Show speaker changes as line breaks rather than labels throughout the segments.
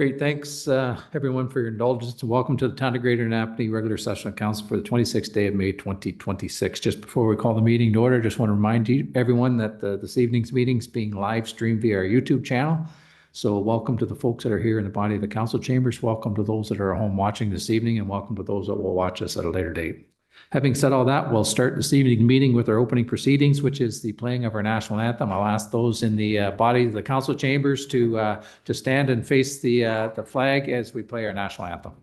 Great. Thanks, everyone, for your indulgence, and welcome to the Town of Greater Napanee regular session of council for the 26th day of May 2026. Just before we call the meeting to order, just want to remind everyone that this evening's meeting is being live streamed via our YouTube channel. So welcome to the folks that are here in the body of the council chambers. Welcome to those that are at home watching this evening, and welcome to those that will watch us at a later date. Having said all that, we'll start this evening meeting with our opening proceedings, which is the playing of our national anthem. I'll ask those in the body of the council chambers to stand and face the flag as we play our national anthem.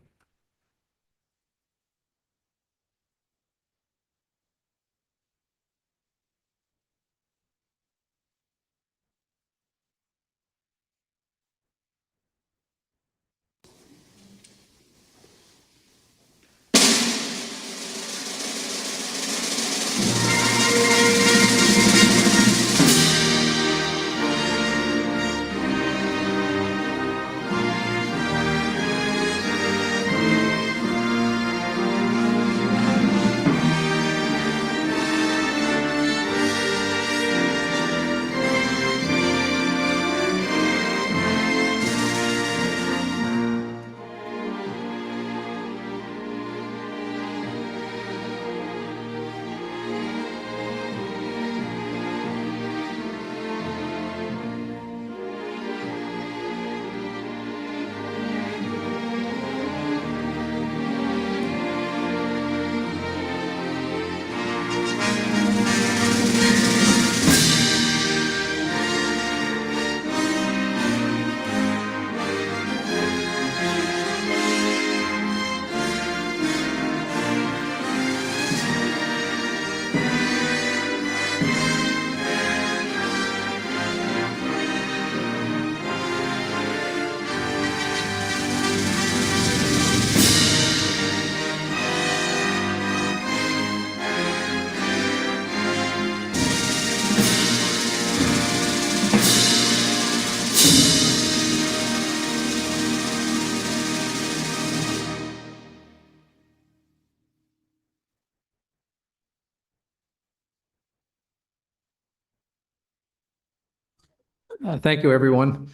Thank you, everyone.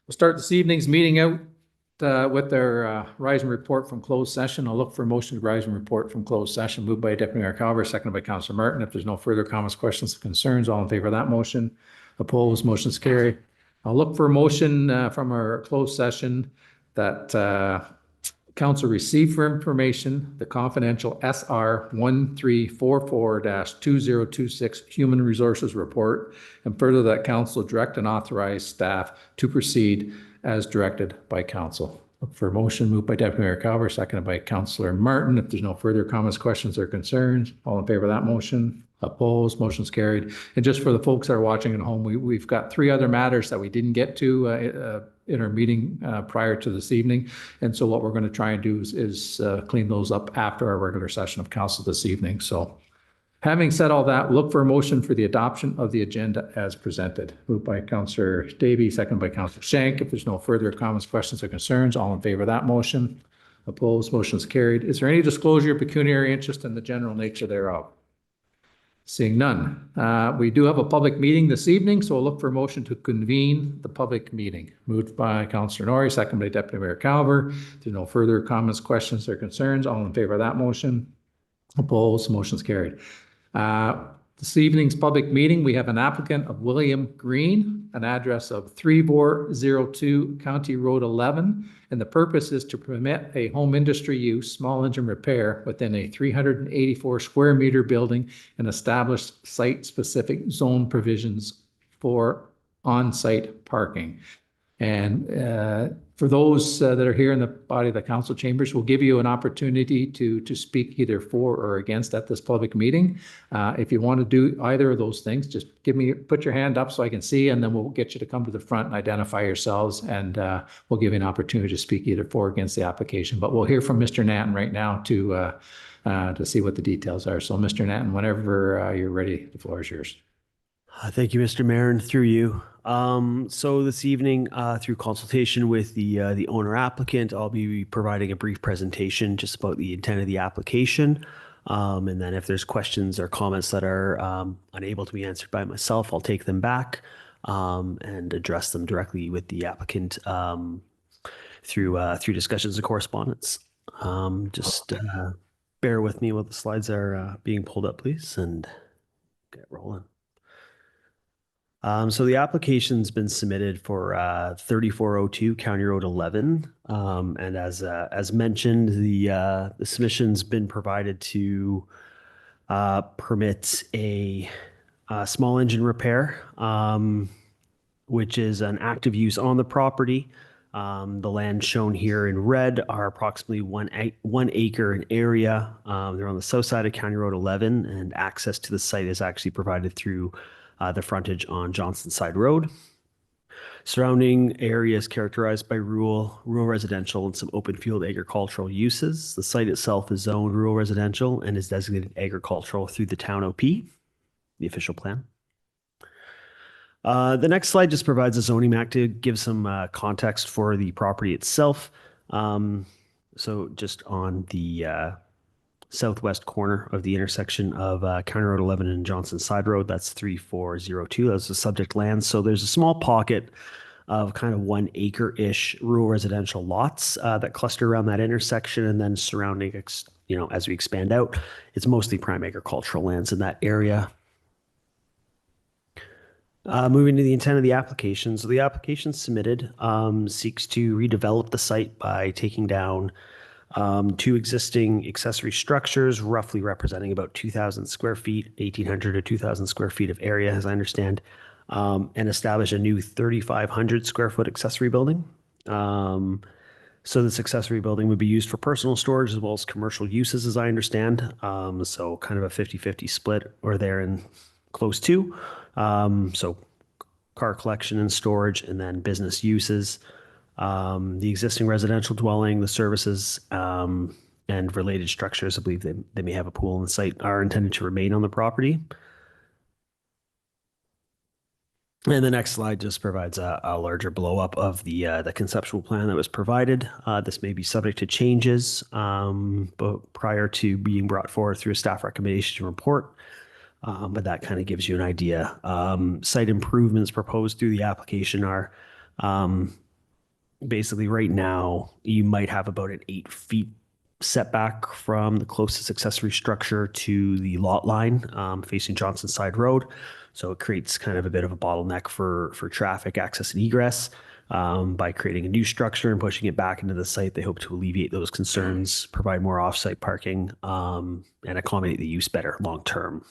We'll start this evening's meeting out with our rise and report from closed session. I'll look for a motion to rise and report from closed session. Moved by Deputy Mayor Calver, seconded by Councillor Martin. If there's no further comments, questions, concerns, all in favor of that motion? Opposed? Motion's carried. I'll look for a motion from our closed session that council receive for information the confidential SR 1344-2026 Human Resources Report, and further that council direct and authorize staff to proceed as directed by council. Look for a motion. Moved by Deputy Mayor Calver, seconded by Councillor Martin. If there's no further comments, questions, or concerns, all in favor of that motion? Opposed? Motion's carried. And just for the folks that are watching at home, we've got three other matters that we didn't get to in our meeting prior to this evening. And so what we're going to try and do is clean those up after our regular session of council this evening. So having said all that, look for a motion for the adoption of the agenda as presented. Moved by Councillor Davey, seconded by Councillor Shank. If there's no further comments, questions, or concerns, all in favor of that motion? Opposed? Motion's carried. Is there any disclosure of pecuniary interest in the general nature thereof? Seeing none. We do have a public meeting this evening, so we'll look for a motion to convene the public meeting. Moved by Councillor Norrie, seconded by Deputy Mayor Calver. If there's no further comments, questions, or concerns, all in favor of that motion? Opposed? Motion's carried. This evening's public meeting, we have an applicant of William Green, an address of 3402 County Road 11, and the purpose is to permit a home industry use, small engine repair, within a 384 square meter building and establish site-specific zone provisions for on-site parking. And for those that are here in the body of the council chambers, we'll give you an opportunity to speak either for or against at this public meeting. If you want to do either of those things, just put your hand up so I can see, and then we'll get you to come to the front and identify yourselves, and we'll give you an opportunity to speak either for or against the application. But we'll hear from Mr. Natton right now to see what the details are. So Mr. Natton, whenever you're ready, the floor is yours.
Thank you, Mr. Mayor, and through you. So this evening, through consultation with the owner applicant, I'll be providing a brief presentation just about the intent of the application. And then if there's questions or comments that are unable to be answered by myself, I'll take them back and address them directly with the applicant through discussions and correspondence. Just bear with me while the slides are being pulled up, please, and get rolling. So the application's been submitted for 3402 County Road 11, and as mentioned, the submission's been provided to permit a small engine repair, which is an active use on the property. The land shown here in red are approximately 1 acre in area. They're on the south side of County Road 11, and access to the site is actually provided through the frontage on Johnson Side Road. Surrounding area is characterized by rural residential and some open field agricultural uses. The site itself is zoned rural residential and is designated agricultural through the town OP, the official plan. The next slide just provides a zoning map to give some context for the property itself. So just on the southwest corner of the intersection of County Road 11 and Johnson Side Road, that's 3402. That's the subject land. So there's a small pocket of kind of 1 acre-ish rural residential lots that cluster around that intersection, and then surrounding, as we expand out, it's mostly prime agricultural lands in that area. Moving to the intent of the application. So the application submitted seeks to redevelop the site by taking down 2 existing accessory structures, roughly representing about 2,000 square feet, 1,800 to 2,000 square feet of area, as I understand, and establish a new 3,500 square foot accessory building. So this accessory building would be used for personal storage as well as commercial uses, as I understand. So kind of a 50-50 split or there and close to. So car collection and storage, and then business uses. The existing residential dwelling, the services, and related structures, I believe they may have a pool on the site, are intended to remain on the property. And the next slide just provides a larger blow up of the conceptual plan that was provided. This may be subject to changes, but prior to being brought forward through a staff recommendation report. But that kind of gives you an idea. Site improvements proposed through the application are basically right now, you might have about an 8 feet setback from the closest accessory structure to the lot line facing Johnson Side Road. So it creates kind of a bit of a bottleneck for traffic access and egress. By creating a new structure and pushing it back into the site, they hope to alleviate those concerns, provide more off-site parking, and accommodate the use better long-term.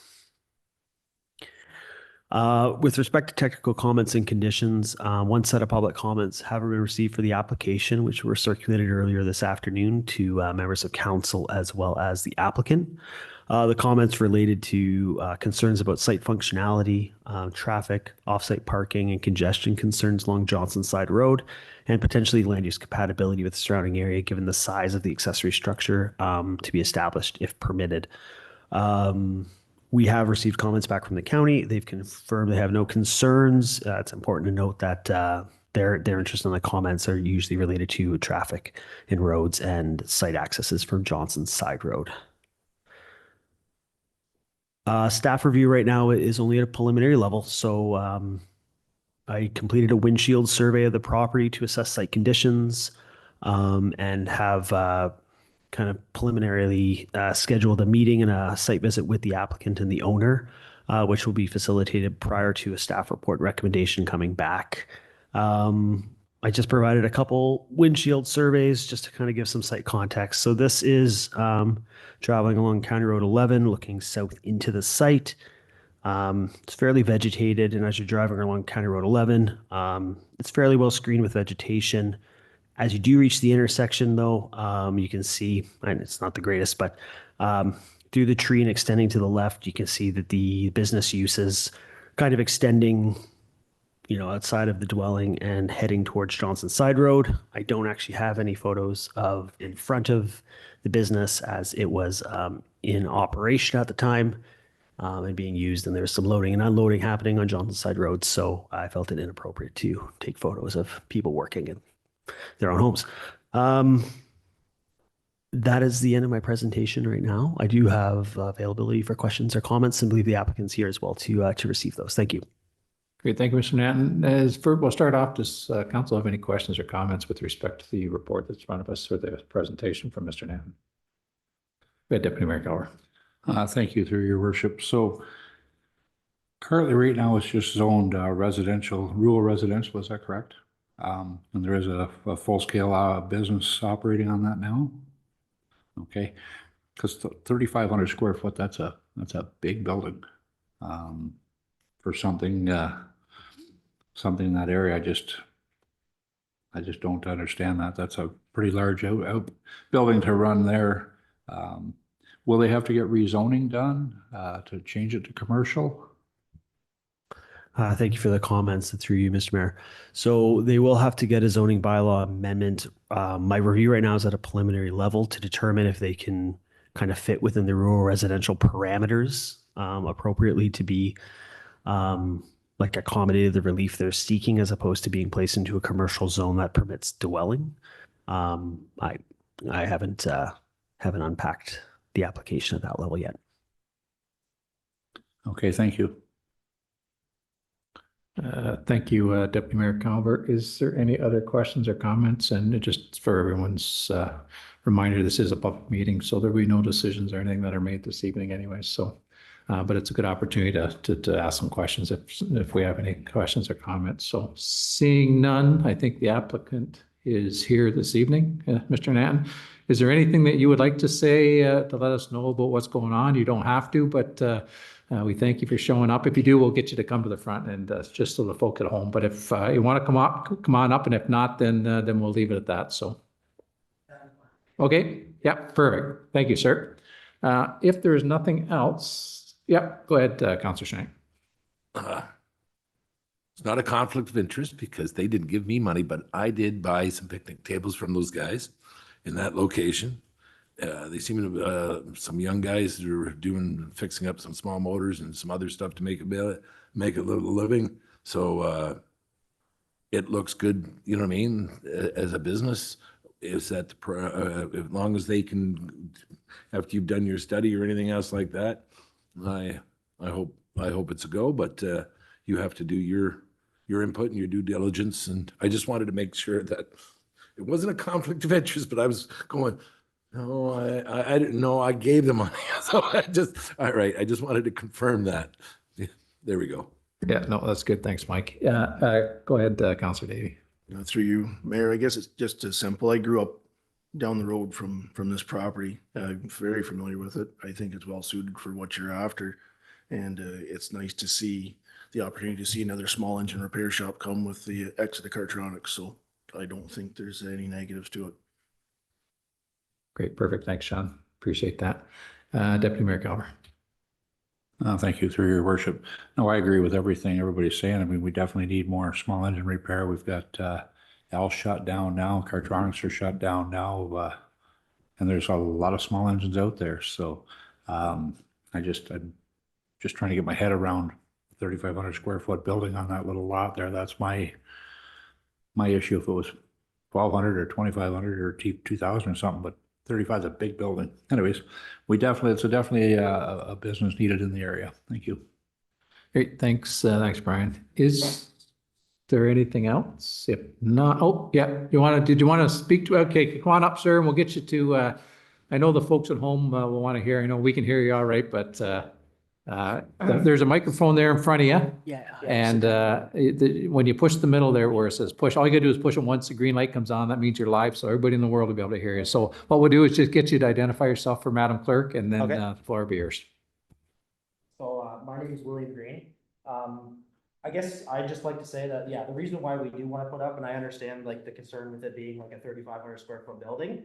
With respect to technical comments and conditions, 1 set of public comments have been received for the application, which were circulated earlier this afternoon to members of council as well as the applicant. The comments related to concerns about site functionality, traffic, off-site parking, and congestion concerns along Johnson Side Road, and potentially land use compatibility with the surrounding area given the size of the accessory structure to be established if permitted. We have received comments back from the county. They've confirmed they have no concerns. It's important to note that their interest in the comments are usually related to traffic in roads and site accesses from Johnson Side Road. Staff review right now is only at a preliminary level. So I completed a windshield survey of the property to assess site conditions and have kind of preliminarily scheduled a meeting and a site visit with the applicant and the owner, which will be facilitated prior to a staff report recommendation coming back. I just provided a couple windshield surveys just to kind of give some site context. So this is traveling along County Road 11, looking south into the site. It's fairly vegetated, and as you're driving along County Road 11, it's fairly well screened with vegetation. As you do reach the intersection, though, you can see, and it's not the greatest, but through the tree and extending to the left, you can see that the business use is kind of extending, outside of the dwelling and heading towards Johnson Side Road. I don't actually have any photos of in front of the business as it was in operation at the time and being used, and there was some loading and unloading happening on Johnson Side Road, so I felt it inappropriate to take photos of people working in their own homes. That is the end of my presentation right now. I do have availability for questions or comments and believe the applicant's here as well to receive those. Thank you.
Great, thank you, Mr. Natton. We'll start off, does council have any questions or comments with respect to the report that's in front of us or the presentation from Mr. Natton? Go ahead, Deputy Mayor Calver.
Thank you, through your worship. So currently, right now, it's just zoned residential, rural residential, is that correct? And there is a full-scale business operating on that now? Okay, because 3,500 square foot, that's a big building. For something in that area, I just don't understand that. That's a pretty large out building to run there. Will they have to get rezoning done to change it to commercial?
Thank you for the comments through you, Mr. Mayor. So they will have to get a zoning bylaw amendment. My review right now is at a preliminary level to determine if they can kind of fit within the rural residential parameters appropriately to be like accommodated the relief they're seeking as opposed to being placed into a commercial zone that permits dwelling. I haven't unpacked the application at that level yet.
Okay, thank you.
Thank you, Deputy Mayor Calvert. Is there any other questions or comments? And just for everyone's reminder, this is a public meeting, so there'll be no decisions or anything that are made this evening anyway. So, but it's a good opportunity to ask some questions if we have any questions or comments. So seeing none, I think the applicant is here this evening. Mr. Natton, is there anything that you would like to say to let us know about what's going on? You don't have to, but we thank you for showing up. If you do, we'll get you to come to the front and just so the folk at home. But if you want to come on up, and if not, then we'll leave it at that. So, okay, yeah, perfect. Thank you, sir. If there is nothing else, yeah, go ahead, Councillor Shank.
It's not a conflict of interest because they didn't give me money, but I did buy some picnic tables from those guys in that location. They seem to some young guys who are fixing up some small motors and some other stuff to make a little living. So it looks good, you know what I mean, as a business. Is that as long as they can, after you've done your study or anything else like that, I hope it's a go. But you have to do your input and your due diligence. And I just wanted to make sure that it wasn't a conflict of interest, but I was going, no, I didn't know I gave them money. So all right. I just wanted to confirm that. Yeah, there we go.
Yeah, no, that's good. Thanks, Mike. Go ahead, Councillor Davey.
Through you, Mayor, I guess it's just as simple. I grew up down the road from this property. I'm very familiar with it. I think it's well suited for what you're after. And it's nice to see the opportunity to see another small engine repair shop come with the exit of Cartronics. So I don't think there's any negatives to it.
Great, perfect. Thanks, Sean. Appreciate that. Deputy Mayor Calver.
Thank you, through your worship. No, I agree with everything everybody's saying. I mean, we definitely need more small engine repair. We've got L shut down now, Cartronics are shut down now, and there's a lot of small engines out there. So I'm just trying to get my head around 3,500 square foot building on that little lot there. That's my issue. If it was 1,200 or 2,500 or 2,000 or something, but 35 is a big building. Anyways, it's definitely a business needed in the area. Thank you.
Great, thanks, thanks, Brian. Is there anything else? If not, oh yeah, did you want to speak to? Okay, come on up, sir, and we'll get you to. I know the folks at home will want to hear. I know we can hear you all right, but there's a microphone there in front of you.
Yeah.
And when you push the middle there where it says push, all you gotta do is push it once the green light comes on. That means you're live, so everybody in the world will be able to hear you. So what we'll do is just get you to identify yourself for Madam Clerk, and then
Okay.
the floor will be yours.
So my name is William Green. I guess I'd just like to say that, yeah, the reason why we do want to put up, and I understand like the concern with it being like a 3,500 square foot building.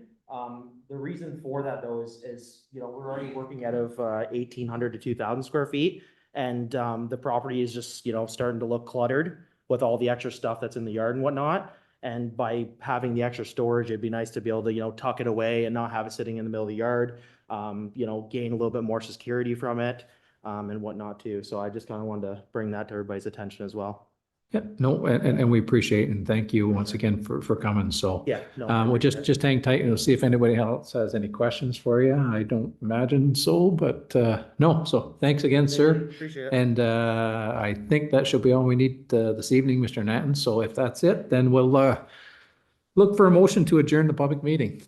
The reason for that though is, you know, we're already working out of 1,800 to 2,000 square feet. And the property is just, you know, starting to look cluttered with all the extra stuff that's in the yard and whatnot. And by having the extra storage, it'd be nice to be able to, you know, tuck it away and not have it sitting in the middle of the yard. You know, gain a little bit more security from it and whatnot too. So I just kind of wanted to bring that to everybody's attention as well.
Yeah, no, and we appreciate and thank you once again for coming. So
Yeah, no.
we'll just hang tight and we'll see if anybody else has any questions for you. I don't imagine so, but no. So thanks again, sir.
Appreciate it.
And I think that should be all we need this evening, Mr. Natton. So if that's it, then we'll look for a motion to adjourn the public meeting.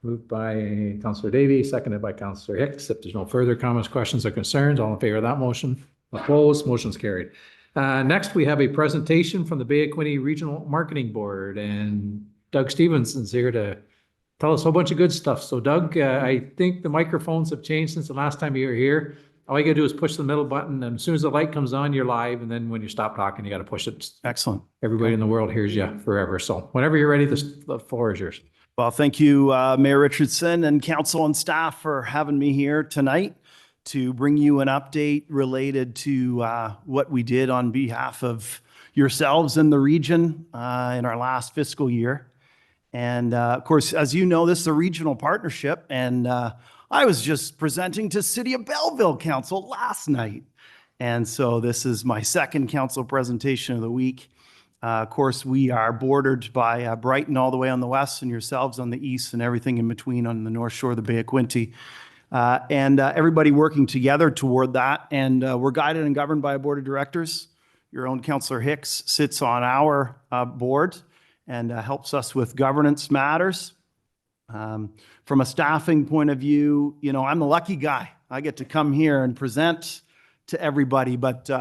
Moved by Councillor Davy, seconded by Councillor Hicks. If there's no further comments, questions, or concerns, all in favor of that motion? Opposed? Motion's carried. Next, we have a presentation from the Bay of Quinte Regional Marketing Board, and Doug Stevenson's here to tell us a whole bunch of good stuff. So Doug, I think the microphones have changed since the last time you were here. All you gotta do is push the middle button, and as soon as the light comes on, you're live, and then when you stop talking, you gotta push it.
Excellent.
Everybody in the world hears you forever. So whenever you're ready, the floor is yours.
Well, thank you, Mayor Richardson and council and staff for having me here tonight to bring you an update related to what we did on behalf of yourselves in the region in our last fiscal year. And of course, as you know, this is a regional partnership, and I was just presenting to City of Belleville Council last night. And so this is my second council presentation of the week. Of course, we are bordered by Brighton all the way on the west and yourselves on the east and everything in between on the north shore of the Bay of Quinte. And everybody working together toward that. And we're guided and governed by a board of directors. Your own Councillor Hicks sits on our board and helps us with governance matters. From a staffing point of view, you know, I'm the lucky guy. I get to come here and present to everybody, but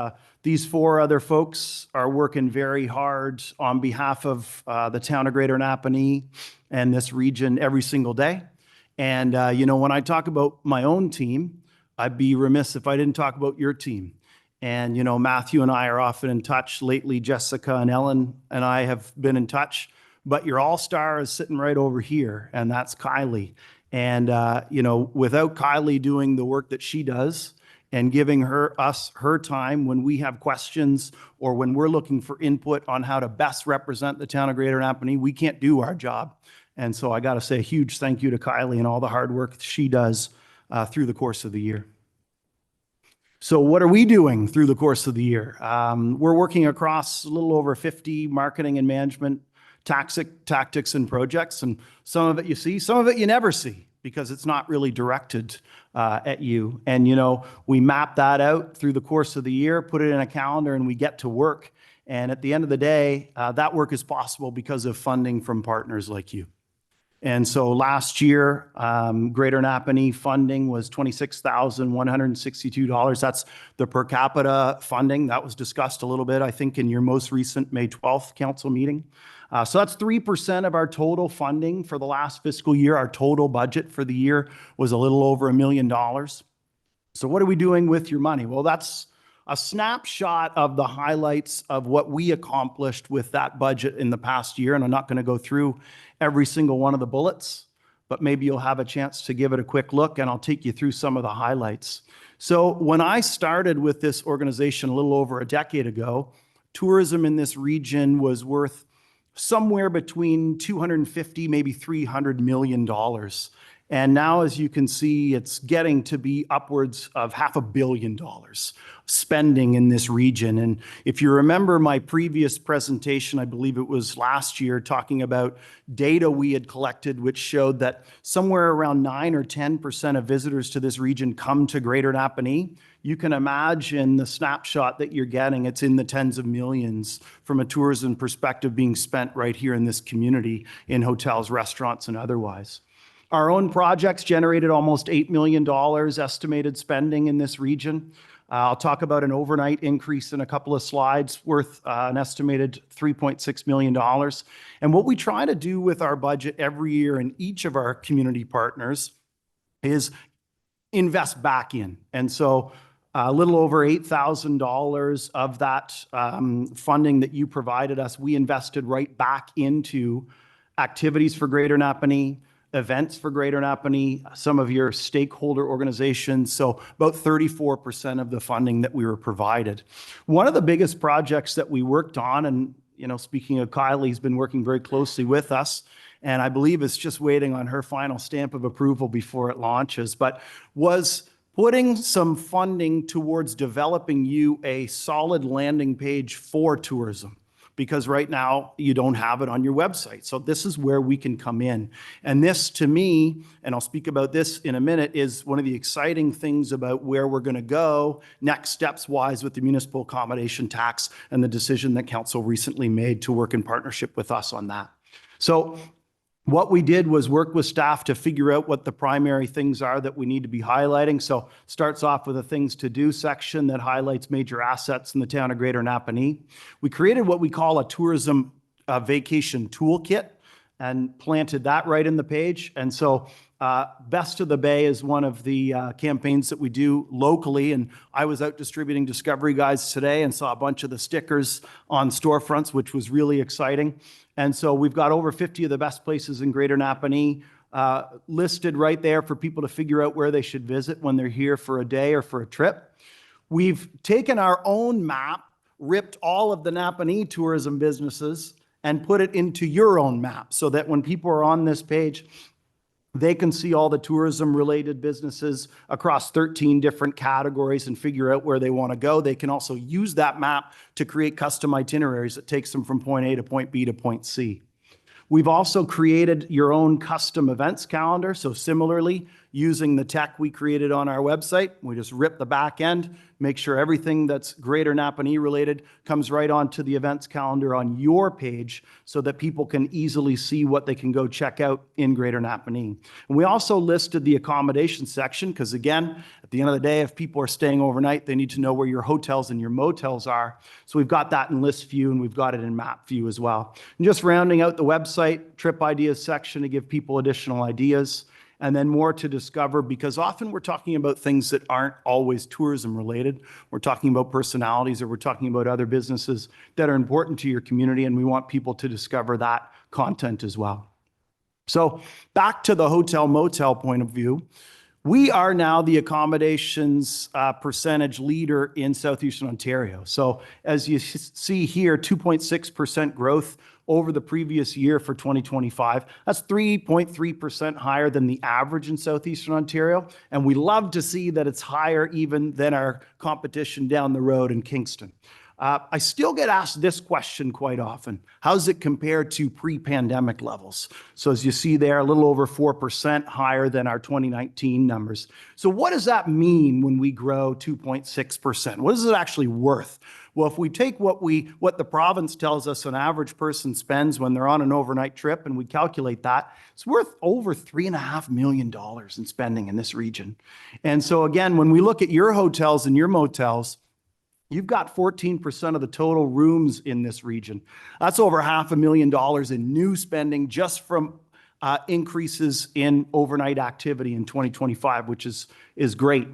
these four other folks are working very hard on behalf of the town of Greater Napanee and this region every single day. And, you know, when I talk about my own team, I'd be remiss if I didn't talk about your team. And, you know, Matthew and I are often in touch. Lately, Jessica and Ellen and I have been in touch. But your all-star is sitting right over here, and that's Kylie. And, you know, without Kylie doing the work that she does and giving us her time when we have questions or when we're looking for input on how to best represent the town of Greater Napanee, we can't do our job. And so I got to say a huge thank you to Kylie and all the hard work she does through the course of the year. So what are we doing through the course of the year? We're working across a little over 50 marketing and management tactics and projects. And some of it you see, some of it you never see because it's not really directed at you. And, you know, we map that out through the course of the year, put it in a calendar, and we get to work. And at the end of the day, that work is possible because of funding from partners like you. And so last year, Greater Napanee funding was $26,162. That's the per capita funding. That was discussed a little bit, I think, in your most recent May 12th council meeting. So that's 3% of our total funding for the last fiscal year. Our total budget for the year was a little over $1 million. So what are we doing with your money? Well, that's a snapshot of the highlights of what we accomplished with that budget in the past year. And I'm not going to go through every single one of the bullets, but maybe you'll have a chance to give it a quick look and I'll take you through some of the highlights. So when I started with this organization a little over a decade ago, tourism in this region was worth somewhere between $250, maybe $300 million. And now, as you can see, it's getting to be upwards of $500 million spending in this region. And if you remember my previous presentation, I believe it was last year, talking about data we had collected, which showed that somewhere around 9 or 10% of visitors to this region come to Greater Napanee. You can imagine the snapshot that you're getting. It's in the tens of millions from a tourism perspective being spent right here in this community in hotels, restaurants, and otherwise. Our own projects generated almost $8 million estimated spending in this region. I'll talk about an overnight increase in a couple of slides worth an estimated $3.6 million. And what we try to do with our budget every year in each of our community partners is invest back in. And so a little over $8,000 of that funding that you provided us, we invested right back into activities for Greater Napanee, events for Greater Napanee, some of your stakeholder organizations. So about 34% of the funding that we were provided. One of the biggest projects that we worked on, and you know, speaking of Kylie's been working very closely with us, and I believe it's just waiting on her final stamp of approval before it launches, but was putting some funding towards developing you a solid landing page for tourism, because right now you don't have it on your website. So this is where we can come in. And this, to me, and I'll speak about this in a minute, is one of the exciting things about where we're going to go next steps wise with the municipal accommodation tax and the decision that council recently made to work in partnership with us on that. So what we did was work with staff to figure out what the primary things are that we need to be highlighting. So starts off with a things to do section that highlights major assets in the town of Greater Napanee. We created what we call a tourism vacation toolkit and planted that right in the page. And so Best of the Bay is one of the campaigns that we do locally. And I was out distributing Discovery Guides today and saw a bunch of the stickers on storefronts, which was really exciting. And so we've got over 50 of the best places in Greater Napanee listed right there for people to figure out where they should visit when they're here for a day or for a trip. We've taken our own map, ripped all of the Napanee tourism businesses and put it into your own map so that when people are on this page, they can see all the tourism related businesses across 13 different categories and figure out where they want to go. They can also use that map to create custom itineraries that takes them from point A to point B to point C. We've also created your own custom events calendar. So similarly, using the tech we created on our website, we just rip the back end, make sure everything that's Greater Napanee related comes right onto the events calendar on your page so that people can easily see what they can go check out in Greater Napanee. And we also listed the accommodation section because, again, at the end of the day, if people are staying overnight, they need to know where your hotels and your motels are. So we've got that in list view and we've got it in map view as well. And just rounding out the website, trip ideas section to give people additional ideas. And then more to discover, because often we're talking about things that aren't always tourism related. We're talking about personalities or we're talking about other businesses that are important to your community, and we want people to discover that content as well. So back to the hotel motel point of view, we are now the accommodations percentage leader in Southeastern Ontario. So as you see here, 2.6% growth over the previous year for 2025. That's 3.3% higher than the average in Southeastern Ontario. And we love to see that it's higher even than our competition down the road in Kingston. I still get asked this question quite often. How does it compare to pre-pandemic levels? So as you see there, a little over 4% higher than our 2019 numbers. So what does that mean when we grow 2.6%? What is it actually worth? Well, if we take what the province tells us an average person spends when they're on an overnight trip and we calculate that, it's worth over $3.5 million in spending in this region. And so again, when we look at your hotels and your motels, you've got 14% of the total rooms in this region. That's over $500,000 in new spending just from increases in overnight activity in 2025, which is great.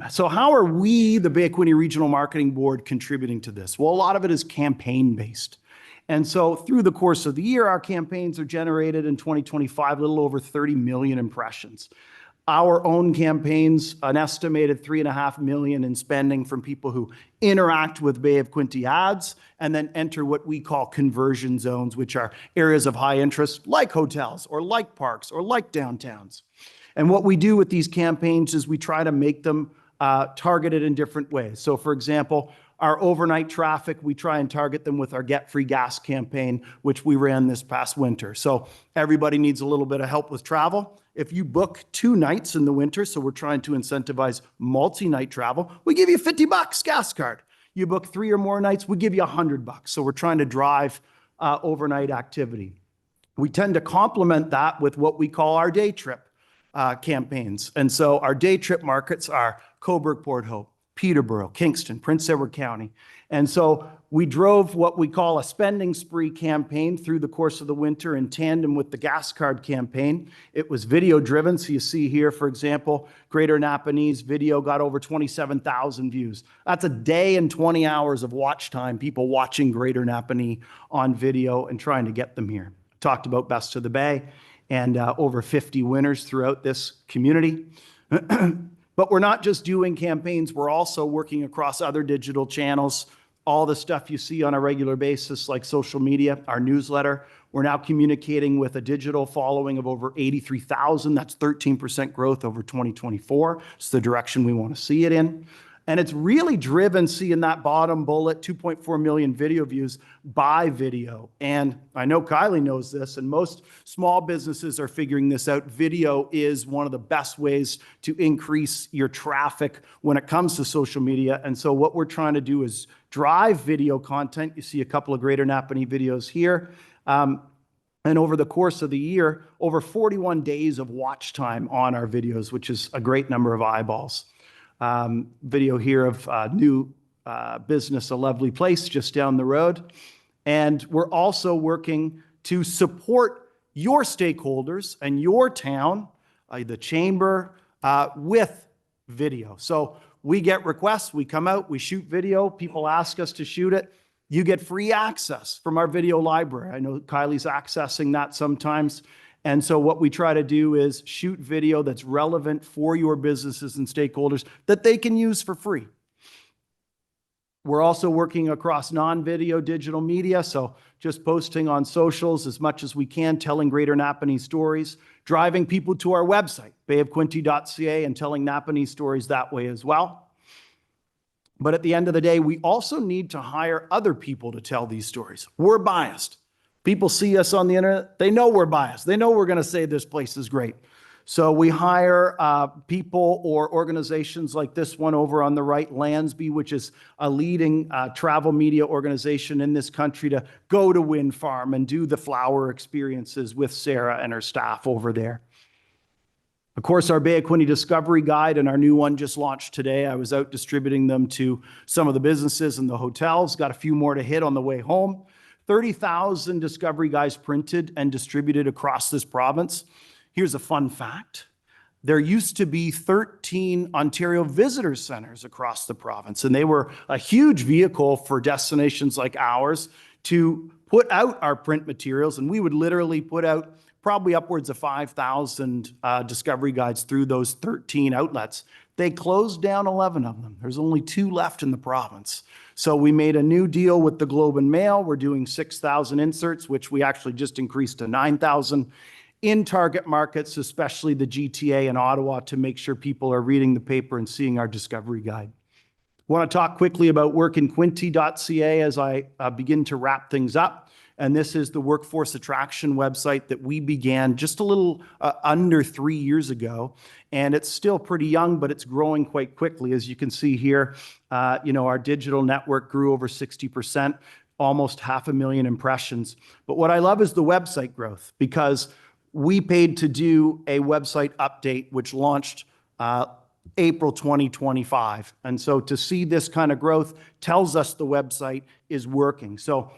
So how are we, the Bay of Quinte Regional Marketing Board, contributing to this? Well, a lot of it is campaign-based. And so through the course of the year, our campaigns are generated in 2025, a little over 30 million impressions. Our own campaigns, an estimated 3.5 million in spending from people who interact with Bay of Quinte ads and then enter what we call conversion zones, which are areas of high interest like hotels or like parks or like downtowns. And what we do with these campaigns is we try to make them targeted in different ways. So for example, our overnight traffic, we try and target them with our Get Free Gas campaign, which we ran this past winter. So everybody needs a little bit of help with travel. If you book 2 nights in the winter, so we're trying to incentivize multi-night travel, we give you $50 gas card. You book 3 or more nights, we give you $100. So we're trying to drive overnight activity. We tend to complement that with what we call our day trip campaigns. And so our day trip markets are Cobourg, Port Hope, Peterborough, Kingston, Prince Edward County. And so we drove what we call a spending spree campaign through the course of the winter in tandem with the gas card campaign. It was video driven. So you see here, for example, Greater Napanee's video got over 27,000 views. That's a day and 20 hours of watch time, people watching Greater Napanee on video and trying to get them here. Talked about Best of the Bay and over 50 winners throughout this community. But we're not just doing campaigns, we're also working across other digital channels, all the stuff you see on a regular basis like social media, our newsletter. We're now communicating with a digital following of over 83,000. That's 13% growth over 2024. It's the direction we want to see it in. And it's really driven, see in that bottom bullet, 2.4 million video views by video. And I know Kylie knows this, and most small businesses are figuring this out. Video is one of the best ways to increase your traffic when it comes to social media. And so what we're trying to do is drive video content. You see a couple of Greater Napanee videos here. And over the course of the year, over 41 days of watch time on our videos, which is a great number of eyeballs. Video here of new business, A Lovely Place, just down the road. And we're also working to support your stakeholders and your town, the chamber, with video. So we get requests, we come out, we shoot video, people ask us to shoot it. You get free access from our video library. I know Kylie's accessing that sometimes. And so what we try to do is shoot video that's relevant for your businesses and stakeholders that they can use for free. We're also working across non-video digital media, so just posting on socials as much as we can, telling Greater Napanee stories, driving people to our website, bayofquinte.ca, and telling Napanee stories that way as well. But at the end of the day, we also need to hire other people to tell these stories. We're biased. People see us on the internet, they know we're biased. They know we're going to say this place is great. So we hire people or organizations like this one over on the right, Lansby, which is a leading travel media organization in this country, to go to Wind Farm and do the flower experiences with Sarah and her staff over there. Of course, our Bay of Quinte Discovery Guide and our new one just launched today. I was out distributing them to some of the businesses and the hotels. Got a few more to hit on the way home. 30,000 Discovery Guides printed and distributed across this province. Here's a fun fact. There used to be 13 Ontario Visitor Centers across the province, and they were a huge vehicle for destinations like ours to put out our print materials, and we would literally put out probably upwards of 5,000 Discovery Guides through those 13 outlets. They closed down 11 of them. There's only 2 left in the province. So we made a new deal with the Globe and Mail. We're doing 6,000 inserts, which we actually just increased to 9,000 in target markets, especially the GTA and Ottawa, to make sure people are reading the paper and seeing our Discovery Guide. I want to talk quickly about workinquinte.ca as I begin to wrap things up. And this is the workforce attraction website that we began just a little under 3 years ago. And it's still pretty young, but it's growing quite quickly. As you can see here, our digital network grew over 60%, almost 500,000 impressions. But what I love is the website growth, because we paid to do a website update, which launched April 2025. And so to see this kind of growth tells us the website is working. So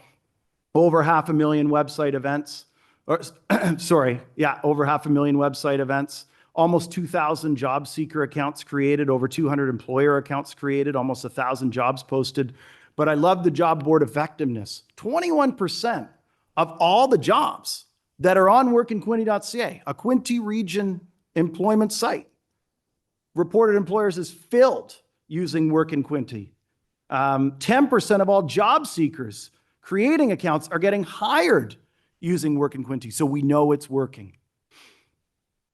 over 500,000 website events, over 500,000 website events, almost 2,000 job seeker accounts created, over 200 employer accounts created, almost 1,000 jobs posted. But I love the job board effectiveness. 21% of all the jobs that are on workinquinte.ca, a Quinte region employment site, reported employers is filled using Workinquinte. 10% of all job seekers creating accounts are getting hired using Workinquinte. So we know it's working.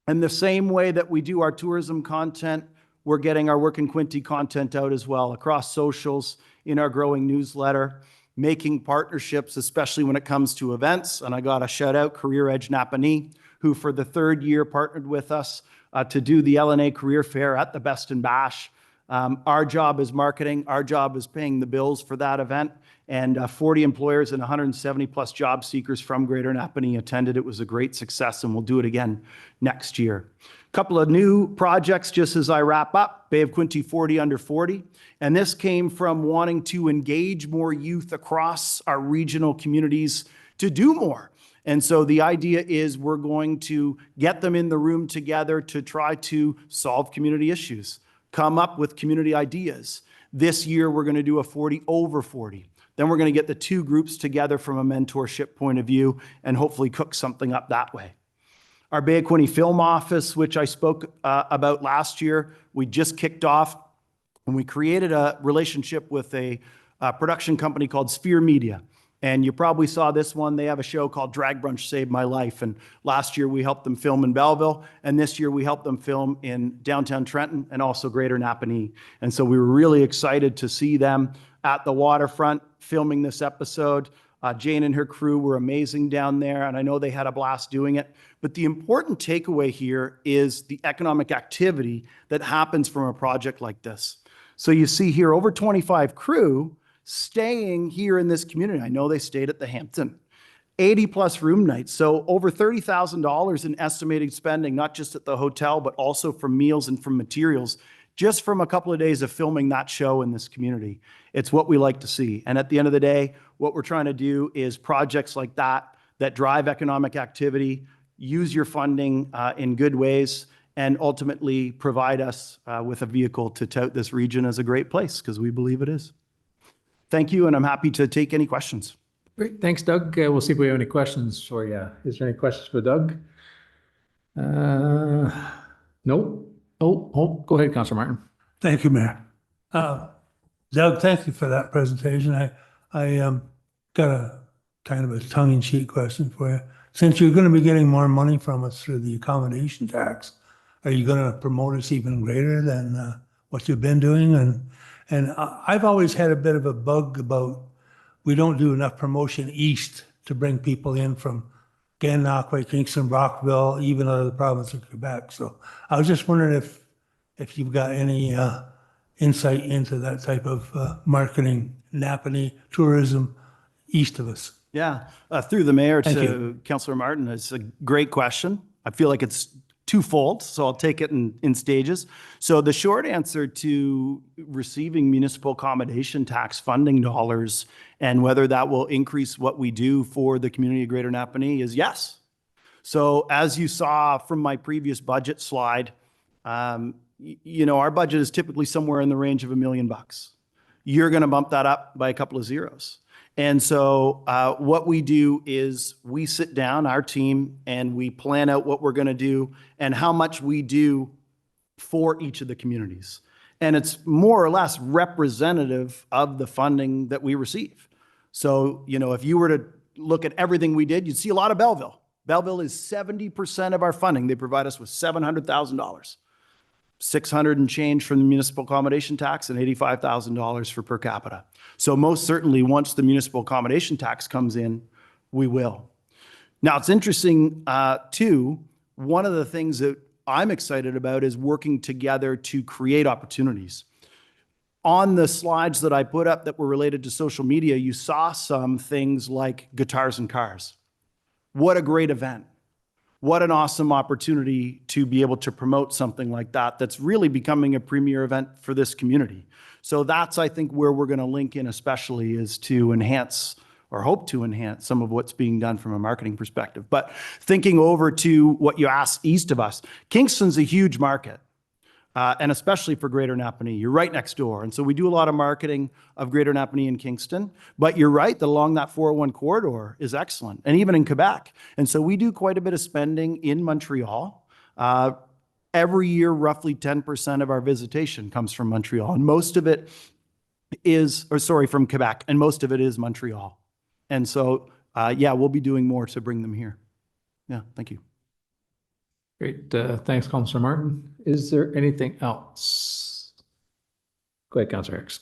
And the same way that we do our tourism content, we're getting our Workinquinte content out as well across socials, in our growing newsletter, making partnerships, especially when it comes to events. And I got a shout out, Career Edge Napanee, who for the 3rd year partnered with us to do the LNA Career Fair at the Best and Bash. Our job is marketing. Our job is paying the bills for that event. And 40 employers and 170 plus job seekers from Greater Napanee attended. It was a great success, and we'll do it again next year. A couple of new projects just as I wrap up. Bay of Quinte 40 Under 40. And this came from wanting to engage more youth across our regional communities to do more. And so the idea is we're going to get them in the room together to try to solve community issues, come up with community ideas. This year, we're going to do a 40 over 40. Then we're going to get the 2 groups together from a mentorship point of view and hopefully cook something up that way. Our Bay of Quinte Film Office, which I spoke about last year, we just kicked off, and we created a relationship with a production company called Sphere Media. And you probably saw this one. They have a show called Drag Brunch Saved My Life. And last year we helped them film in Belleville. And this year we helped them film in downtown Trenton and also Greater Napanee. And so we were really excited to see them at the waterfront filming this episode. Jane and her crew were amazing down there, and I know they had a blast doing it. But the important takeaway here is the economic activity that happens from a project like this. So you see here over 25 crew staying here in this community. I know they stayed at the Hampton. 80 plus room nights. So over $30,000 in estimated spending, not just at the hotel, but also from meals and from materials, just from a couple of days of filming that show in this community. It's what we like to see. And at the end of the day, what we're trying to do is projects like that drive economic activity, use your funding in good ways, and ultimately provide us with a vehicle to tout this region as a great place, because we believe it is. Thank you, and I'm happy to take any questions.
Great, thanks, Doug. We'll see if we have any questions for you. Is there any questions for Doug? Nope. Oh, go ahead, Councilor Martin.
Thank you, Mayor. Doug, thank you for that presentation. I got a kind of a tongue-in-cheek question for you. Since you're going to be getting more money from us through the accommodation tax, are you going to promote us even greater than what you've been doing? And I've always had a bit of a bug about we don't do enough promotion east to bring people in from Gananoque, Kingston, Brockville, even out of the province of Quebec. So I was just wondering if you've got any insight into that type of marketing, Napanee tourism east of us.
Yeah, through the mayor
Thank
to
you.
Councillor Martin, it's a great question. I feel like it's twofold, so I'll take it in stages. So the short answer to receiving municipal accommodation tax funding dollars and whether that will increase what we do for the community of Greater Napanee is yes. So as you saw from my previous budget slide, you know, our budget is typically somewhere in the range of $1 million. You're going to bump that up by a couple of zeros. And so what we do is we sit down, our team, and we plan out what we're going to do and how much we do for each of the communities. And it's more or less representative of the funding that we receive. So, you know, if you were to look at everything we did, you'd see a lot of Belleville. Belleville is 70% of our funding. They provide us with $700,000. 600 and change from the municipal accommodation tax and $85,000 for per capita. So most certainly once the municipal accommodation tax comes in, we will. Now it's interesting too, one of the things that I'm excited about is working together to create opportunities. On the slides that I put up that were related to social media, you saw some things like Guitars and Cars. What a great event. What an awesome opportunity to be able to promote something like that that's really becoming a premier event for this community. So that's, I think, where we're going to link in especially is to enhance or hope to enhance some of what's being done from a marketing perspective. But thinking over to what you asked east of us, Kingston's a huge market. And especially for Greater Napanee, you're right next door. And so we do a lot of marketing of Greater Napanee and Kingston, but you're right that along that 401 corridor is excellent, and even in Quebec. And so we do quite a bit of spending in Montreal. Every year, roughly 10% of our visitation comes from Montreal, and most of it is, from Quebec, and most of it is Montreal. And so, yeah, we'll be doing more to bring them here. Yeah, thank you.
Great, thanks, Councilor Martin. Is there anything else? Go ahead, Councilor Hicks.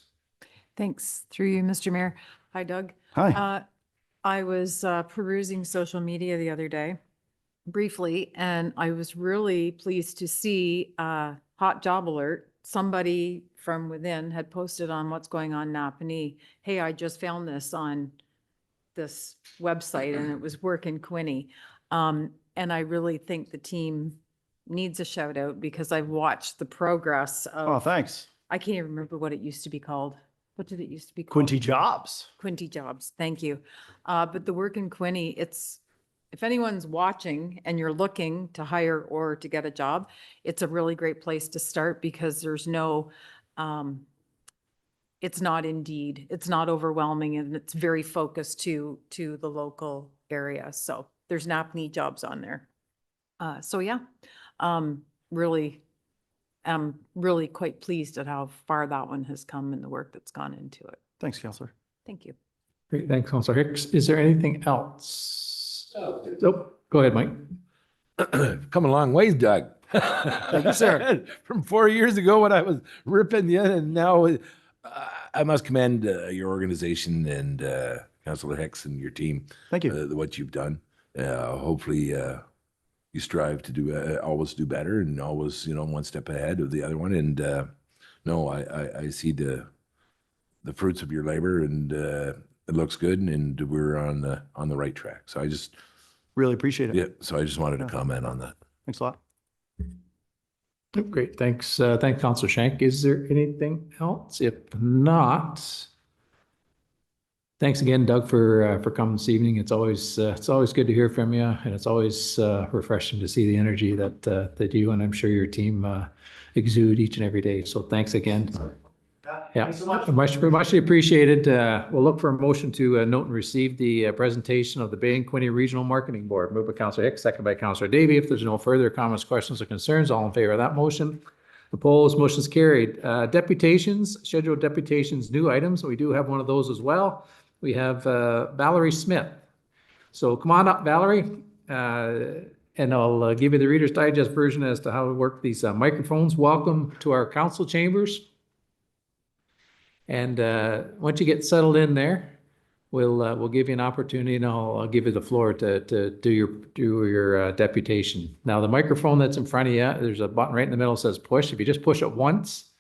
Thanks. Through you, Mr. Mayor. Hi, Doug.
Hi.
I was perusing social media the other day briefly, and I was really pleased to see hot job alert. Somebody from within had posted on what's going on in Napanee. Hey, I just found this on this website and it was work in Quinny. And I really think the team needs a shout out because I've watched the progress of.
Oh, thanks.
I can't even remember what it used to be called. What did it used to be called?
Quinty Jobs.
Quinty Jobs. Thank you. But the work in Quinny, it's, if anyone's watching and you're looking to hire or to get a job, it's a really great place to start because there's no, it's not Indeed, it's not overwhelming, and it's very focused to the local area. So there's Napanee jobs on there. So yeah, really, I'm really quite pleased at how far that one has come and the work that's gone into it.
Thanks, Councillor.
Thank you.
Great, thanks, Councillor Hicks. Is there anything else? Nope, go ahead, Mike.
Come a long ways, Doug.
Thank you, sir.
From 4 years ago when I was ripping you, and now I must commend your organization and Councillor Hicks and your team.
Thank you.
What you've done. Hopefully, you strive to do always do better and always, one step ahead of the other one. And no, I see the fruits of your labor, and it looks good, and we're on the right track. So I just
Really appreciate it.
yeah. So I just wanted to comment on that.
Thanks a lot.
Great, thanks, thanks, Councillor Shank. Is there anything else? If not, thanks again, Doug, for coming this evening. It's always good to hear from you, and it's always refreshing to see the energy that you and I'm sure your team exude each and every day. So thanks again. Yeah,
Thanks so much.
muchly appreciated. We'll look for a motion to note and receive the presentation of the Bay and Quinte Regional Marketing Board. Moved by Councillor Hicks, second by Councillor Davey. If there's no further comments, questions, or concerns, all in favor of that motion? Opposed, motion is carried. Deputations, scheduled deputations, new items. We do have one of those as well. We have Valerie Smith. So come on up, Valerie. And I'll give you the Reader's Digest version as to how to work these microphones. Welcome to our council chambers. And once you get settled in there, we'll give you an opportunity, and I'll give you the floor to do your deputation. Now, the microphone that's in front of you, there's a button right in the middle that says push. If you just push it once,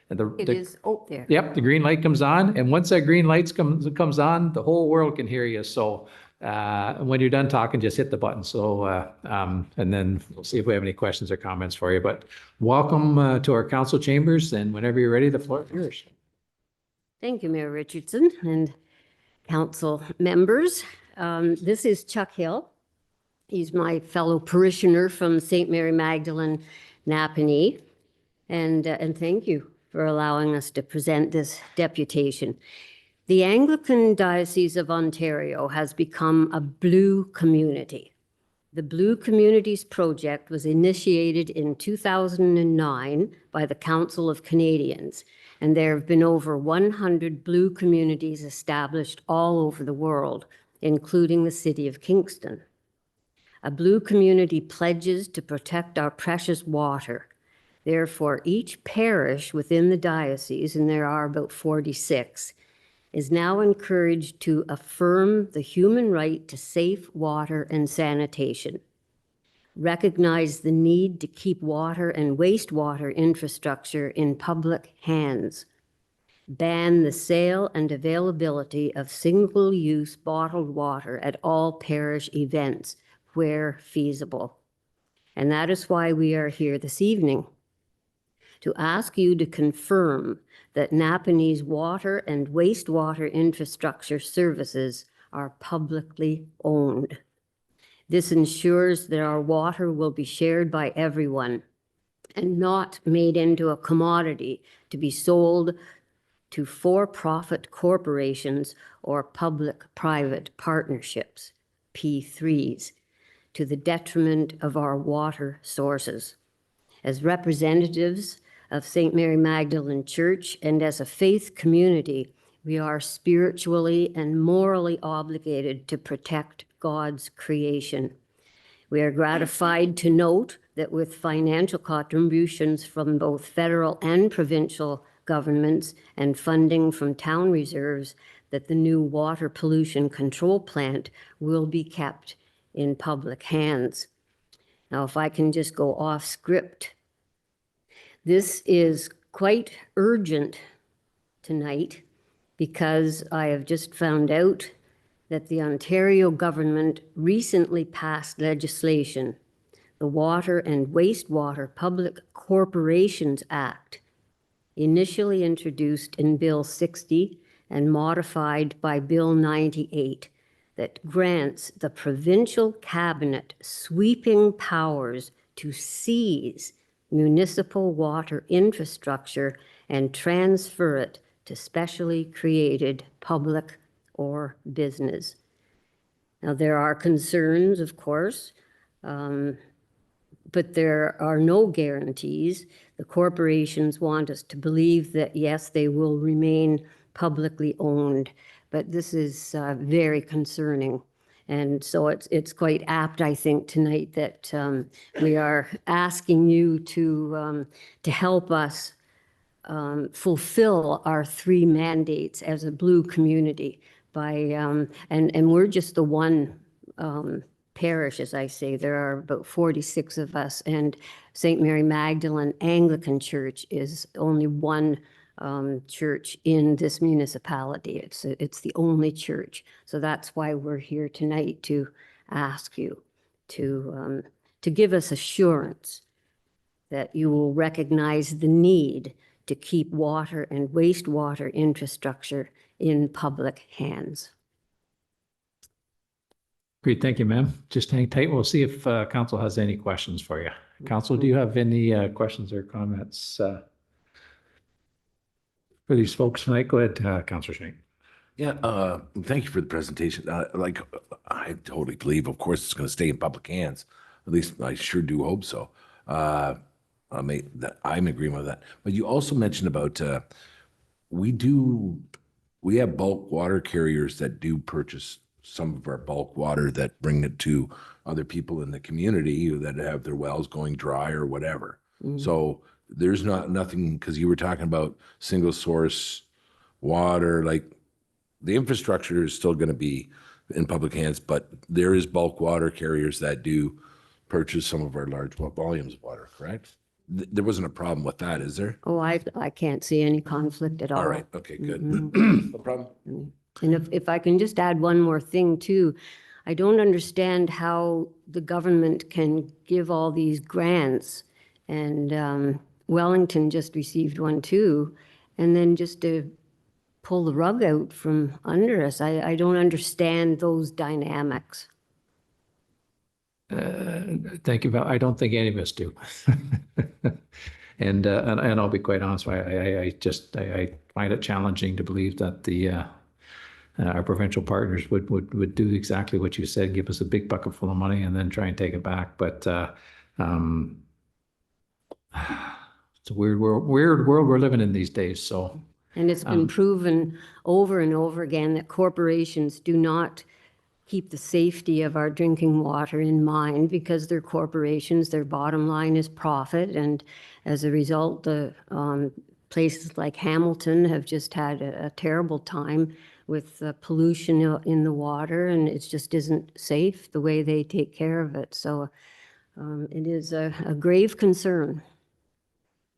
and
It is, oh, there.
Yep, the green light comes on, and once that green light comes on, the whole world can hear you. So when you're done talking, just hit the button. So and then we'll see if we have any questions or comments for you. But welcome to our council chambers, and whenever you're ready, the floor is yours.
Thank you, Mayor Richardson and council members. This is Chuck Hill. He's my fellow parishioner from St. Mary Magdalene, Napanee. And thank you for allowing us to present this deputation. The Anglican Diocese of Ontario has become a blue community. The Blue Communities Project was initiated in 2009 by the Council of Canadians, and there have been over 100 blue communities established all over the world, including the city of Kingston. A blue community pledges to protect our precious water. Therefore, each parish within the diocese, and there are about 46, is now encouraged to affirm the human right to safe water and sanitation, recognize the need to keep water and wastewater infrastructure in public hands, ban the sale and availability of single-use bottled water at all parish events where feasible. And that is why we are here this evening, to ask you to confirm that Napanee's water and wastewater infrastructure services are publicly owned. This ensures that our water will be shared by everyone and not made into a commodity to be sold to for-profit corporations or public-private partnerships, P3s, to the detriment of our water sources. As representatives of St. Mary Magdalene Church and as a faith community, we are spiritually and morally obligated to protect God's creation. We are gratified to note that with financial contributions from both federal and provincial governments and funding from town reserves, that the new water pollution control plant will be kept in public hands. Now, if I can just go off script, this is quite urgent tonight because I have just found out that the Ontario government recently passed legislation, the Water and Wastewater Public Corporations Act, initially introduced in Bill 60 and modified by Bill 98, that grants the provincial cabinet sweeping powers to seize municipal water infrastructure and transfer it to specially created public or business. Now, there are concerns, of course, but there are no guarantees. The corporations want us to believe that, yes, they will remain publicly owned, but this is very concerning. And so it's quite apt, I think, tonight that we are asking you to help us fulfill our 3 mandates as a blue community by, and we're just the one parish, as I say. There are about 46 of us, and St. Mary Magdalene Anglican Church is only one church in this municipality. It's the only church. So that's why we're here tonight, to ask you to give us assurance that you will recognize the need to keep water and wastewater infrastructure in public hands.
Great, thank you, ma'am. Just hang tight. We'll see if council has any questions for you. Council, do you have any questions or comments for these folks tonight? Go ahead, Councillor Shank.
Yeah, thank you for the presentation. I totally believe, of course, it's going to stay in public hands. At least I sure do hope so. I'm in agreement with that. But you also mentioned about we have bulk water carriers that do purchase some of our bulk water that bring it to other people in the community that have their wells going dry or whatever. So there's nothing, because you were talking about single source water, like the infrastructure is still going to be in public hands, but there is bulk water carriers that do purchase some of our large volumes of water, correct? There wasn't a problem with that, is there?
Oh, I can't see any conflict at all.
All right, okay, good. No problem.
And if I can just add one more thing too, I don't understand how the government can give all these grants, and Wellington just received one too, and then just to pull the rug out from under us. I don't understand those dynamics.
Thank you, Val. I don't think any of us do. And I'll be quite honest, I find it challenging to believe that our provincial partners would do exactly what you said, give us a big bucket full of money and then try and take it back. But it's a weird world we're living in these days. So,
and it's been proven over and over again that corporations do not keep the safety of our drinking water in mind, because they're corporations, their bottom line is profit. And as a result, the places like Hamilton have just had a terrible time with pollution in the water, and it just isn't safe the way they take care of it. So it is a grave concern.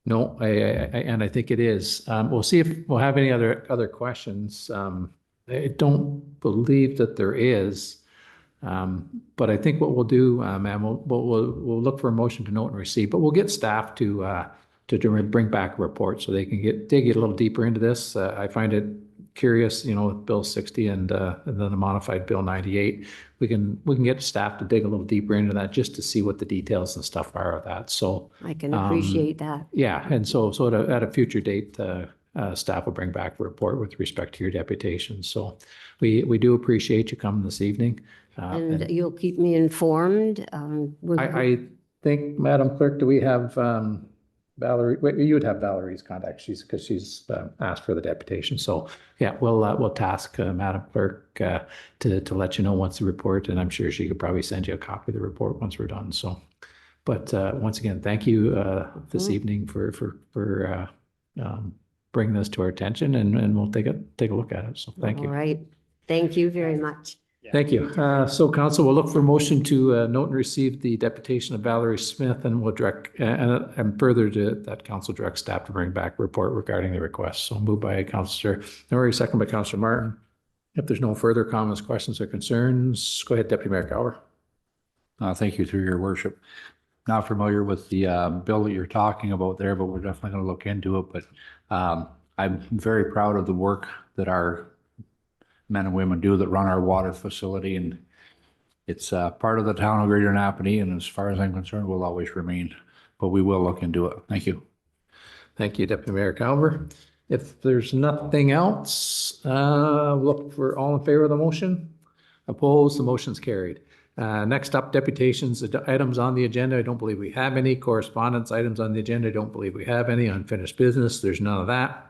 no, and I think it is. We'll see if we'll have any other questions. I don't believe that there is, but I think what we'll do, ma'am, we'll look for a motion to note and receive, but we'll get staff to bring back a report so they can dig a little deeper into this. I find it curious, with Bill 60 and then the modified Bill 98, we can get staff to dig a little deeper into that just to see what the details and stuff are of that. So
I can appreciate that.
Yeah, and so at a future date, staff will bring back a report with respect to your deputation. So we do appreciate you coming this evening.
And you'll keep me informed.
I think, Madam Clerk, do we have Valerie? Wait, you would have Valerie's contact. Because she's asked for the deputation. So yeah, we'll task Madam Clerk to let you know once the report, and I'm sure she could probably send you a copy of the report once we're done. So, but once again, thank you this evening for bring this to our attention, and we'll take a look at it. So thank you.
All right. Thank you very much.
Thank you. So council will look for a motion to note and receive the deputation of Valerie Smith, and we'll direct, and further to that council direct staff to bring back a report regarding the request. So moved by Councillor Norrie, second by Councillor Martin. If there's no further comments, questions, or concerns, go ahead, Deputy Mayor Cower.
Thank you, through your worship. Not familiar with the bill that you're talking about there, but we're definitely going to look into it. But I'm very proud of the work that our men and women do that run our water facility, and it's part of the town of Greater Napanee, and as far as I'm concerned, will always remain, but we will look into it. Thank you.
Thank you, Deputy Mayor Calver. If there's nothing else, look for all in favor of the motion. Opposed, the motion's carried. Next up, deputations, items on the agenda. I don't believe we have any. Correspondence items on the agenda. I don't believe we have any. Unfinished business, there's none of that.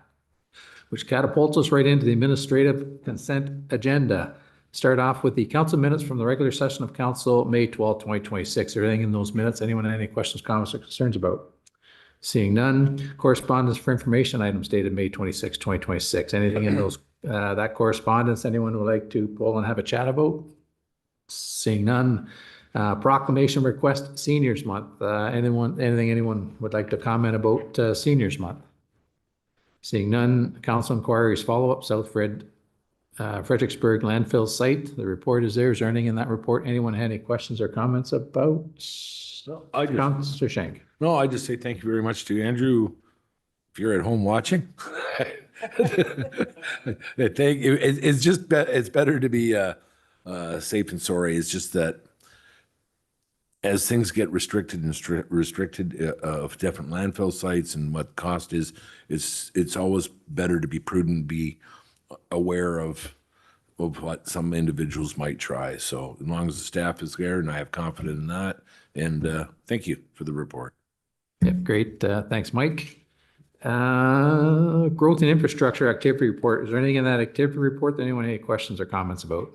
which catapults us right into the administrative consent agenda. Start off with the council minutes from the regular session of council, May 12, 2026. Everything in those minutes, anyone have any questions, comments, or concerns about? Seeing none. Correspondence for information items dated May 26, 2026. Anything in those, that correspondence, anyone would like to pull and have a chat about? Seeing none. Proclamation request Seniors Month. Anything anyone would like to comment about Seniors Month? Seeing none. Council inquiries follow-up, Fredericksburg landfill site. The report is there. Is there anything in that report anyone had any questions or comments about? Councilor Shank.
No, I just say thank you very much to Andrew. If you're at home watching, it's better to be safe and sorry. It's just that as things get restricted of different landfill sites and what cost is, it's always better to be prudent, be aware of what some individuals might try. So as long as the staff is there, and I have confidence in that, and thank you for the report.
Yeah, great. Thanks, Mike. Growth and infrastructure activity report. Is there anything in that activity report that anyone have any questions or comments about?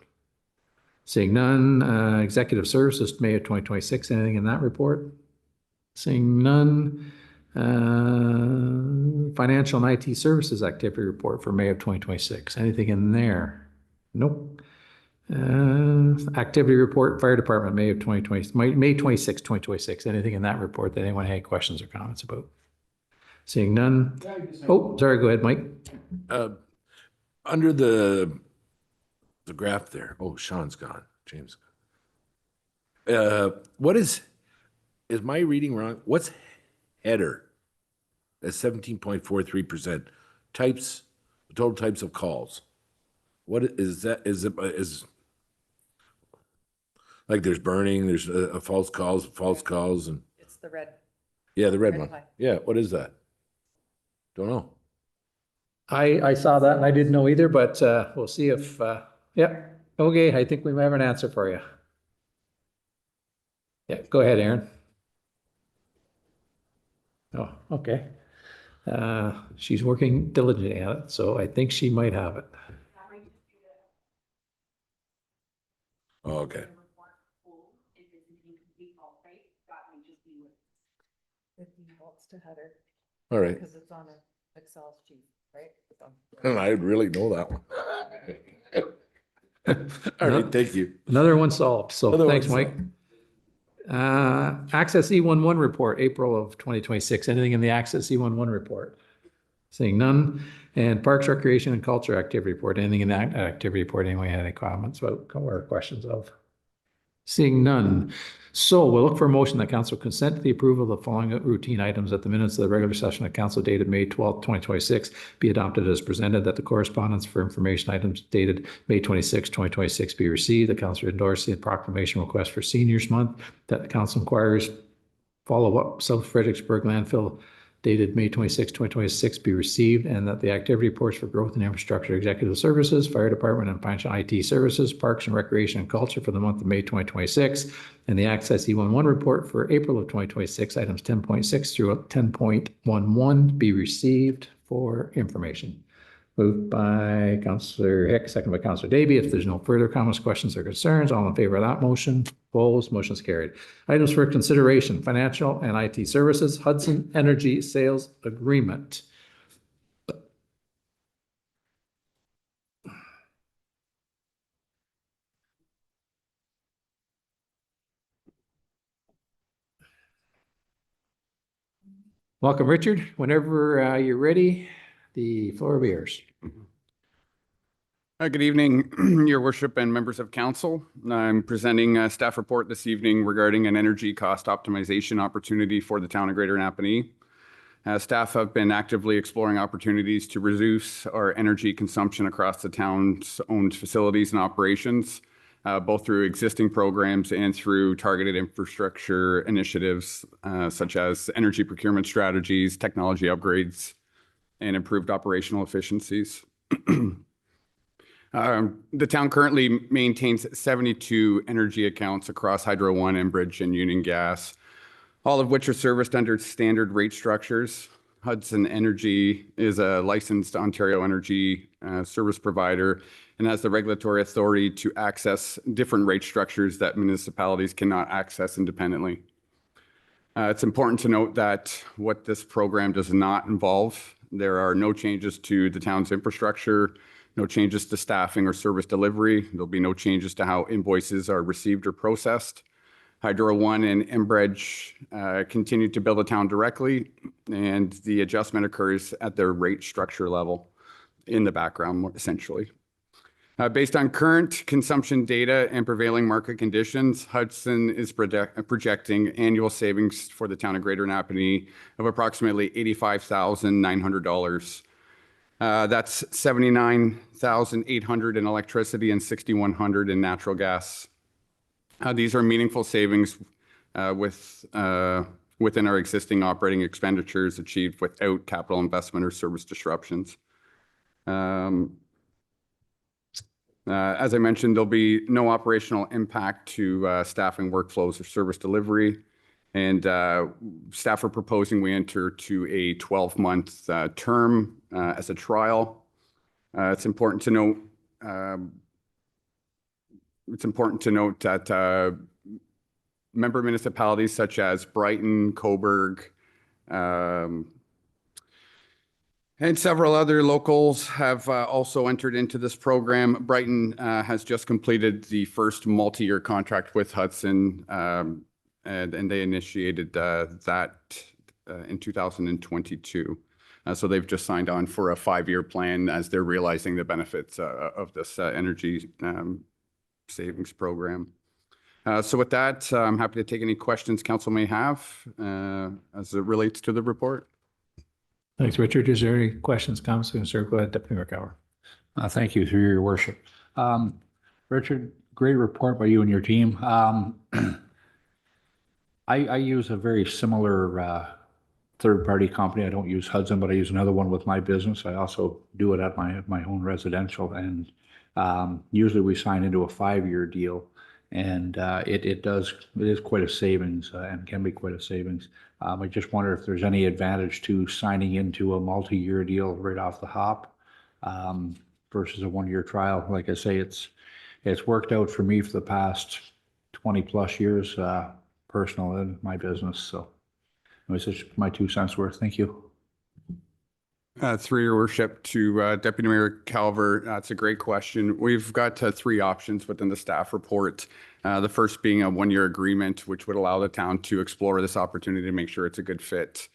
Seeing none. Executive services, May of 2026. Anything in that report? Seeing none. Financial and IT services activity report for May of 2026. Anything in there? Nope. Activity report, fire department, May of 2020, May 26, 2026. Anything in that report that anyone had questions or comments about? Seeing none. Oh, sorry. Go ahead, Mike.
Under the graph there. Oh, Sean's gone. James. What is my reading wrong? What's header? That's 17.43%. Types, total types of calls. What is that? Is like there's burning, there's false calls, and
It's the red.
yeah, the red
Red
one.
flag.
Yeah, what is that? Don't know.
I saw that and I didn't know either, but we'll see if, yeah. Okay, I think we might have an answer for you. Yeah, go ahead, Aaron. Oh, okay. She's working diligently at it, so I think she might have it.
Oh, okay.
It defaults to header
All right.
because it's on an Excel sheet, right? So-
And I really know that one. All right, thank you.
Another one solved, so
Another
thanks,
one
Mike. Access E11 report, April of 2026. Anything in the Access E11 report? Seeing none. And Parks, Recreation, and Culture activity report. Anything in that activity report? Anyone had any comments about or questions of? Seeing none. So we'll look for a motion that council consent to the approval of the following routine items at the minutes of the regular session of council dated May 12, 2026 be adopted as presented, that the correspondence for information items dated May 26, 2026 be received, the council endorse the proclamation request for Seniors Month, that the council inquires follow up South Fredericksburg landfill dated May 26, 2026 be received, and that the activity reports for growth and infrastructure executive services, fire department and financial IT services, parks and recreation and culture for the month of May 2026, and the Access E11 report for April of 2026, items 10.6 through 10.11 be received for information. Moved by Councillor Hick, second by Councillor Davey. If there's no further comments, questions, or concerns, all in favor of that motion? Opposed? Motion is carried. Items for consideration, financial and IT services, Hudson Energy Sales Agreement. Welcome, Richard. Whenever you're ready, the floor will be yours.
Good evening, Your Worship and members of council. I'm presenting a staff report this evening regarding an energy cost optimization opportunity for the town of Greater Napanee. Staff have been actively exploring opportunities to reduce our energy consumption across the town's owned facilities and operations, both through existing programs and through targeted infrastructure initiatives, such as energy procurement strategies, technology upgrades, and improved operational efficiencies. The town currently maintains 72 energy accounts across Hydro One, Enbridge, and Union Gas, all of which are serviced under standard rate structures. Hudson Energy is a licensed Ontario energy service provider and has the regulatory authority to access different rate structures that municipalities cannot access independently. It's important to note that what this program does not involve, there are no changes to the town's infrastructure, no changes to staffing or service delivery. There'll be no changes to how invoices are received or processed. Hydro One and Enbridge continue to bill the town directly, and the adjustment occurs at their rate structure level in the background, essentially. Based on current consumption data and prevailing market conditions, Hudson is projecting annual savings for the town of Greater Napanee of approximately $85,900. That's $79,800 in electricity and $6,100 in natural gas. These are meaningful savings within our existing operating expenditures achieved without capital investment or service disruptions. As I mentioned, there'll be no operational impact to staffing workflows or service delivery. And staff are proposing we enter to a 12-month term as a trial. It's important to note that member municipalities such as Brighton, Cobourg, and several other locals have also entered into this program. Brighton has just completed the first multi-year contract with Hudson, and they initiated that in 2022. So they've just signed on for a 5-year plan as they're realizing the benefits of this energy savings program. So with that, I'm happy to take any questions council may have as it relates to the report.
Thanks, Richard. Is there any questions, comments, concerns? Go ahead, Deputy Mayor Cower.
Thank you, through your worship. Richard, great report by you and your team. I use a very similar third-party company. I don't use Hudson, but I use another one with my business. I also do it at my own residential, and usually we sign into a 5-year deal, and it is quite a savings and can be quite a savings. I just wonder if there's any advantage to signing into a multi-year deal right off the hop versus a 1-year trial. Like I say, it's worked out for me for the past 20 plus years, personal in my business. So it's just my 2 cents worth. Thank you.
Through your worship to Deputy Mayor Calver, that's a great question. We've got 3 options within the staff report. The first being a 1-year agreement, which would allow the town to explore this opportunity to make sure it's a good fit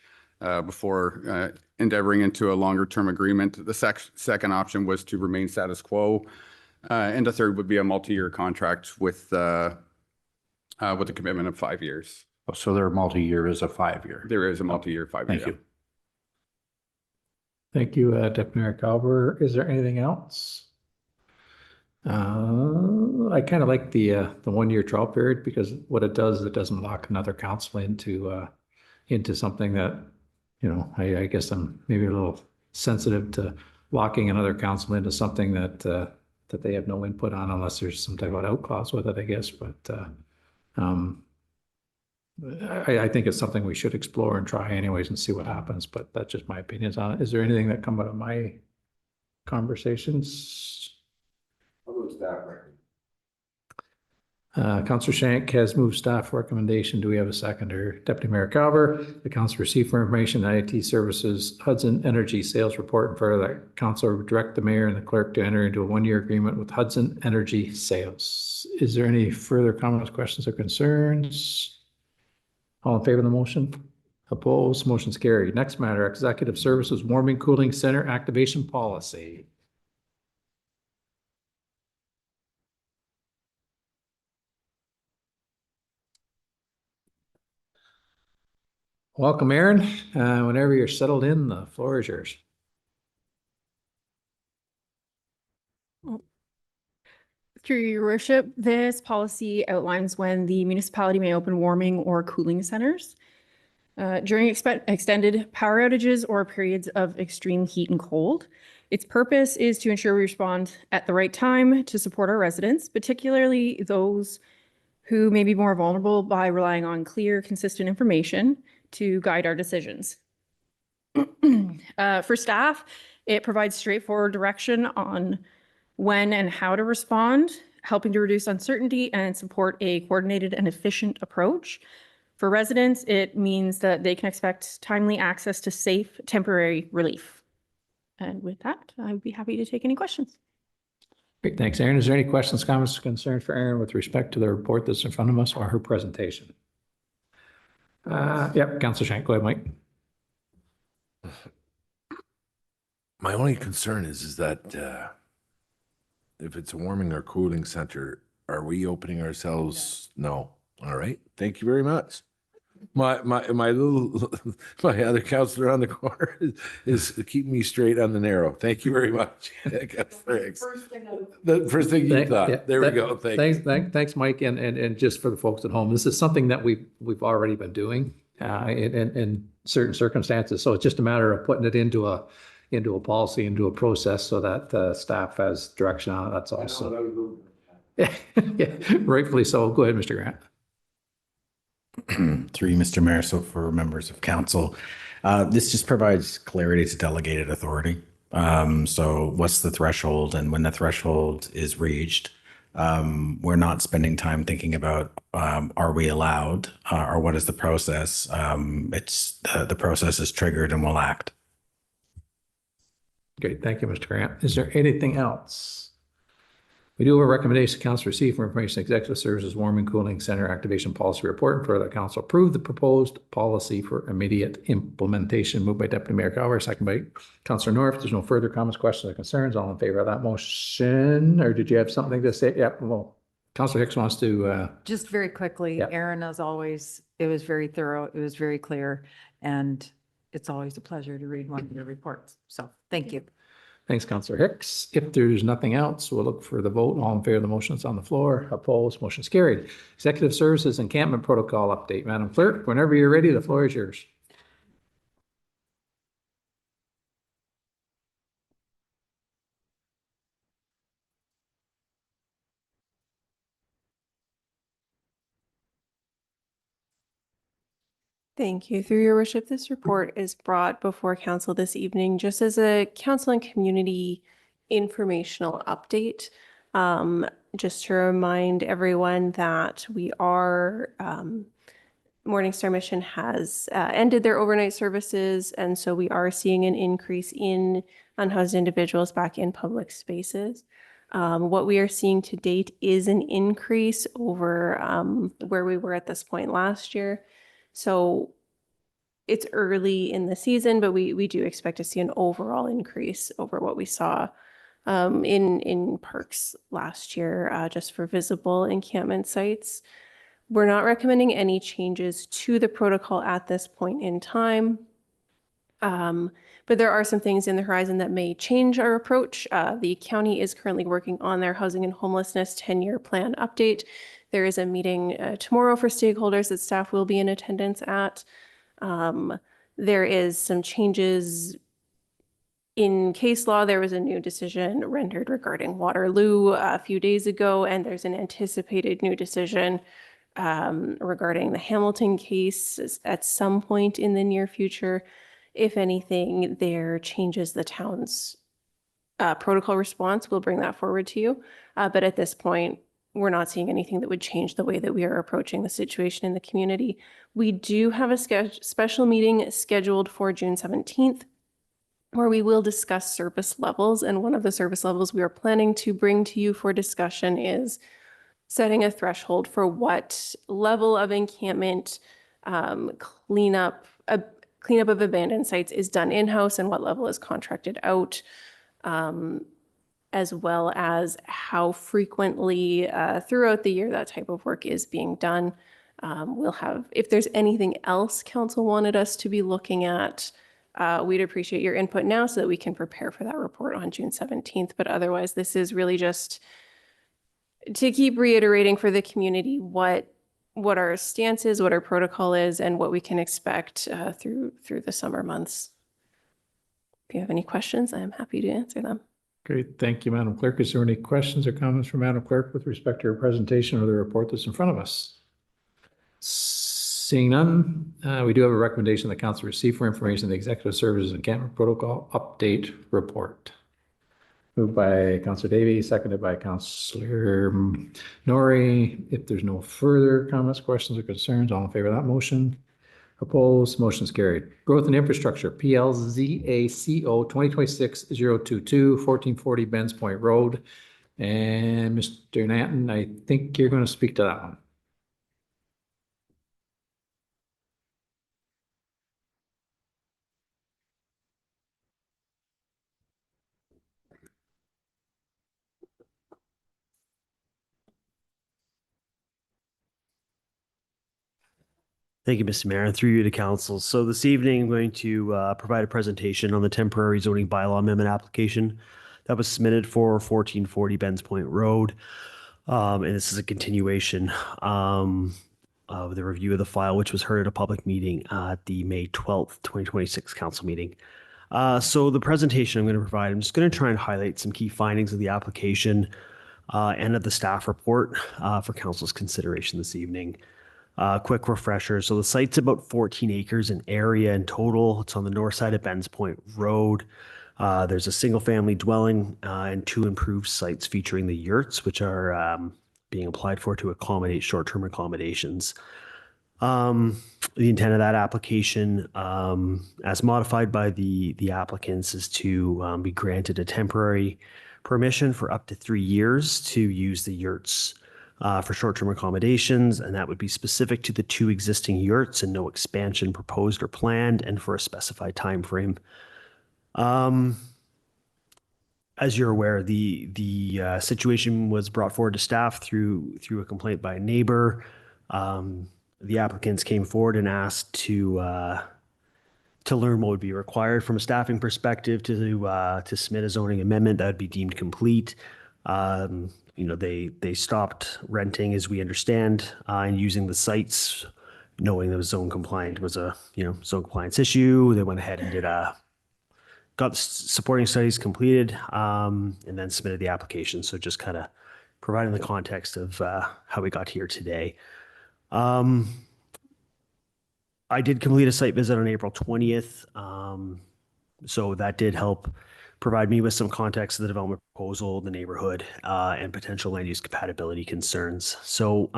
before endeavoring into a longer term agreement. The second option was to remain status quo. And the third would be a multi-year contract with a commitment of 5 years.
So their multi-year is a 5-year.
There is a multi-year 5-year.
Thank you.
Thank you, Deputy Mayor Calver. Is there anything else? I kind of like the 1-year trial period, because what it does is it doesn't lock another council into something that, I guess I'm maybe a little sensitive to locking another council into something that they have no input on unless there's some type of out clause with it, I guess. But I think it's something we should explore and try anyways and see what happens, but that's just my opinions on it. Is there anything that come out of my conversations? Councillor Shank has moved staff recommendation. Do we have a seconder? Deputy Mayor Calver, the council received for information IT services Hudson Energy sales report, and further that council direct the mayor and the clerk to enter into a 1-year agreement with Hudson Energy Sales. Is there any further comments, questions, or concerns? All in favor of the motion? Opposed? Motion's carried. Next matter, Executive Services Warming Cooling Center Activation Policy. Welcome, Aaron. Whenever you're settled in, the floor is yours.
Through your worship, this policy outlines when the municipality may open warming or cooling centers during extended power outages or periods of extreme heat and cold. Its purpose is to ensure we respond at the right time to support our residents, particularly those who may be more vulnerable, by relying on clear, consistent information to guide our decisions. For staff, it provides straightforward direction on when and how to respond, helping to reduce uncertainty and support a coordinated and efficient approach. For residents, it means that they can expect timely access to safe temporary relief. And with that, I would be happy to take any questions.
Great, thanks, Erin. Is there any questions, comments, or concerns for Erin with respect to the report that's in front of us or her presentation? Yep, Councilor Shank, go ahead, Mike.
My only concern is that if it's a warming or cooling center, are we opening ourselves? No. All right. Thank you very much. My little my other counselor on the corner is keeping me straight on the narrow. Thank you very much. Thanks. The first thing you thought.
Yeah,
There we go.
Thanks, Mike. And just for the folks at home, this is something that we've already been doing in certain circumstances. So it's just a matter of putting it into a policy, into a process so that staff has direction on it. That's also. Yeah, rightfully so. Go ahead, Mr. Grant.
Through you, Mr. Mayor, so for members of council, this just provides clarity to delegated authority. So what's the threshold, and when the threshold is reached, we're not spending time thinking about are we allowed or what is the process. It's the process is triggered and we'll act.
Great, thank you, Mr. Grant. Is there anything else? We do have a recommendation council receive for information executive services warming cooling center activation policy report, and further that council approve the proposed policy for immediate implementation. Moved by Deputy Mayor Calver, second by Councilor North. If there's no further comments, questions, or concerns, all in favor of that motion, or did you have something to say? Yeah, well, Councilor Hicks wants to.
Just very quickly, Aaron, as always, it was very thorough, it was very clear, and it's always a pleasure to read one of your reports. So thank you.
Thanks, Councilor Hicks. If there's nothing else, we'll look for the vote. All in favor of the motion that's on the floor. Opposed, motion's carried. Executive Services Encampment Protocol update. Madam Clerk, whenever you're ready, the floor is yours.
Thank you. Through your worship, this report is brought before council this evening just as a council and community informational update. Just to remind everyone that we are, Morningstar Mission has ended their overnight services, and so we are seeing an increase in unhoused individuals back in public spaces. What we are seeing to date is an increase over where we were at this point last year. So it's early in the season, but we do expect to see an overall increase over what we saw in parks last year, just for visible encampment sites. We're not recommending any changes to the protocol at this point in time. But there are some things in the horizon that may change our approach. The county is currently working on their housing and homelessness 10-year plan update. There is a meeting tomorrow for stakeholders that staff will be in attendance at. There is some changes in case law. There was a new decision rendered regarding Waterloo a few days ago, and there's an anticipated new decision regarding the Hamilton case at some point in the near future. If anything, there changes the town's protocol response. We'll bring that forward to you. But at this point, we're not seeing anything that would change the way that we are approaching the situation in the community. We do have a special meeting scheduled for June 17th, where we will discuss service levels. And one of the service levels we are planning to bring to you for discussion is setting a threshold for what level of encampment cleanup of abandoned sites is done in-house and what level is contracted out. As well as how frequently throughout the year that type of work is being done. We'll have, if there's anything else council wanted us to be looking at, we'd appreciate your input now so that we can prepare for that report on June 17th. But otherwise, this is really just to keep reiterating for the community what our stance is, what our protocol is, and what we can expect through the summer months. If you have any questions, I'm happy to answer them.
Great, thank you, Madam Clerk. Is there any questions or comments from Madam Clerk with respect to her presentation or the report that's in front of us? Seeing none, we do have a recommendation that council receive for information the Executive Services Encampment Protocol Update Report. Moved by Councillor Davey, seconded by Councillor Norrie. If there's no further comments, questions, or concerns, all in favor of that motion? Opposed? Motion is carried. Growth and Infrastructure, PLZACO 2026-022, 1440 Benz Point Road. And Mr. Nanton, I think you're going to speak to that one.
Thank you, Mr. Mayor, and through you to council. So this evening, I'm going to provide a presentation on the temporary zoning bylaw amendment application that was submitted for 1440 Benz Point Road. And this is a continuation of the review of the file, which was heard at a public meeting at the May 12th, 2026 council meeting. So the presentation I'm going to provide, I'm just going to try and highlight some key findings of the application and of the staff report for council's consideration this evening. Quick refresher. So the site's about 14 acres in area in total. It's on the north side of Benz Point Road. There's a single family dwelling and 2 improved sites featuring the yurts, which are being applied for to accommodate short-term accommodations. The intent of that application, as modified by the applicants, is to be granted a temporary permission for up to 3 years to use the yurts for short-term accommodations, and that would be specific to the 2 existing yurts and no expansion proposed or planned, and for a specified time frame. As you're aware, the situation was brought forward to staff through a complaint by a neighbor. The applicants came forward and asked to learn what would be required from a staffing perspective to submit a zoning amendment that would be deemed complete. They stopped renting, as we understand, and using the sites, knowing that it was zone compliant was a zone compliance issue. They went ahead and got the supporting studies completed, and then submitted the application. So just kind of providing the context of how we got here today. I did complete a site visit on April 20th, so that did help provide me with some context of the development proposal, the neighborhood, and potential land use compatibility concerns. So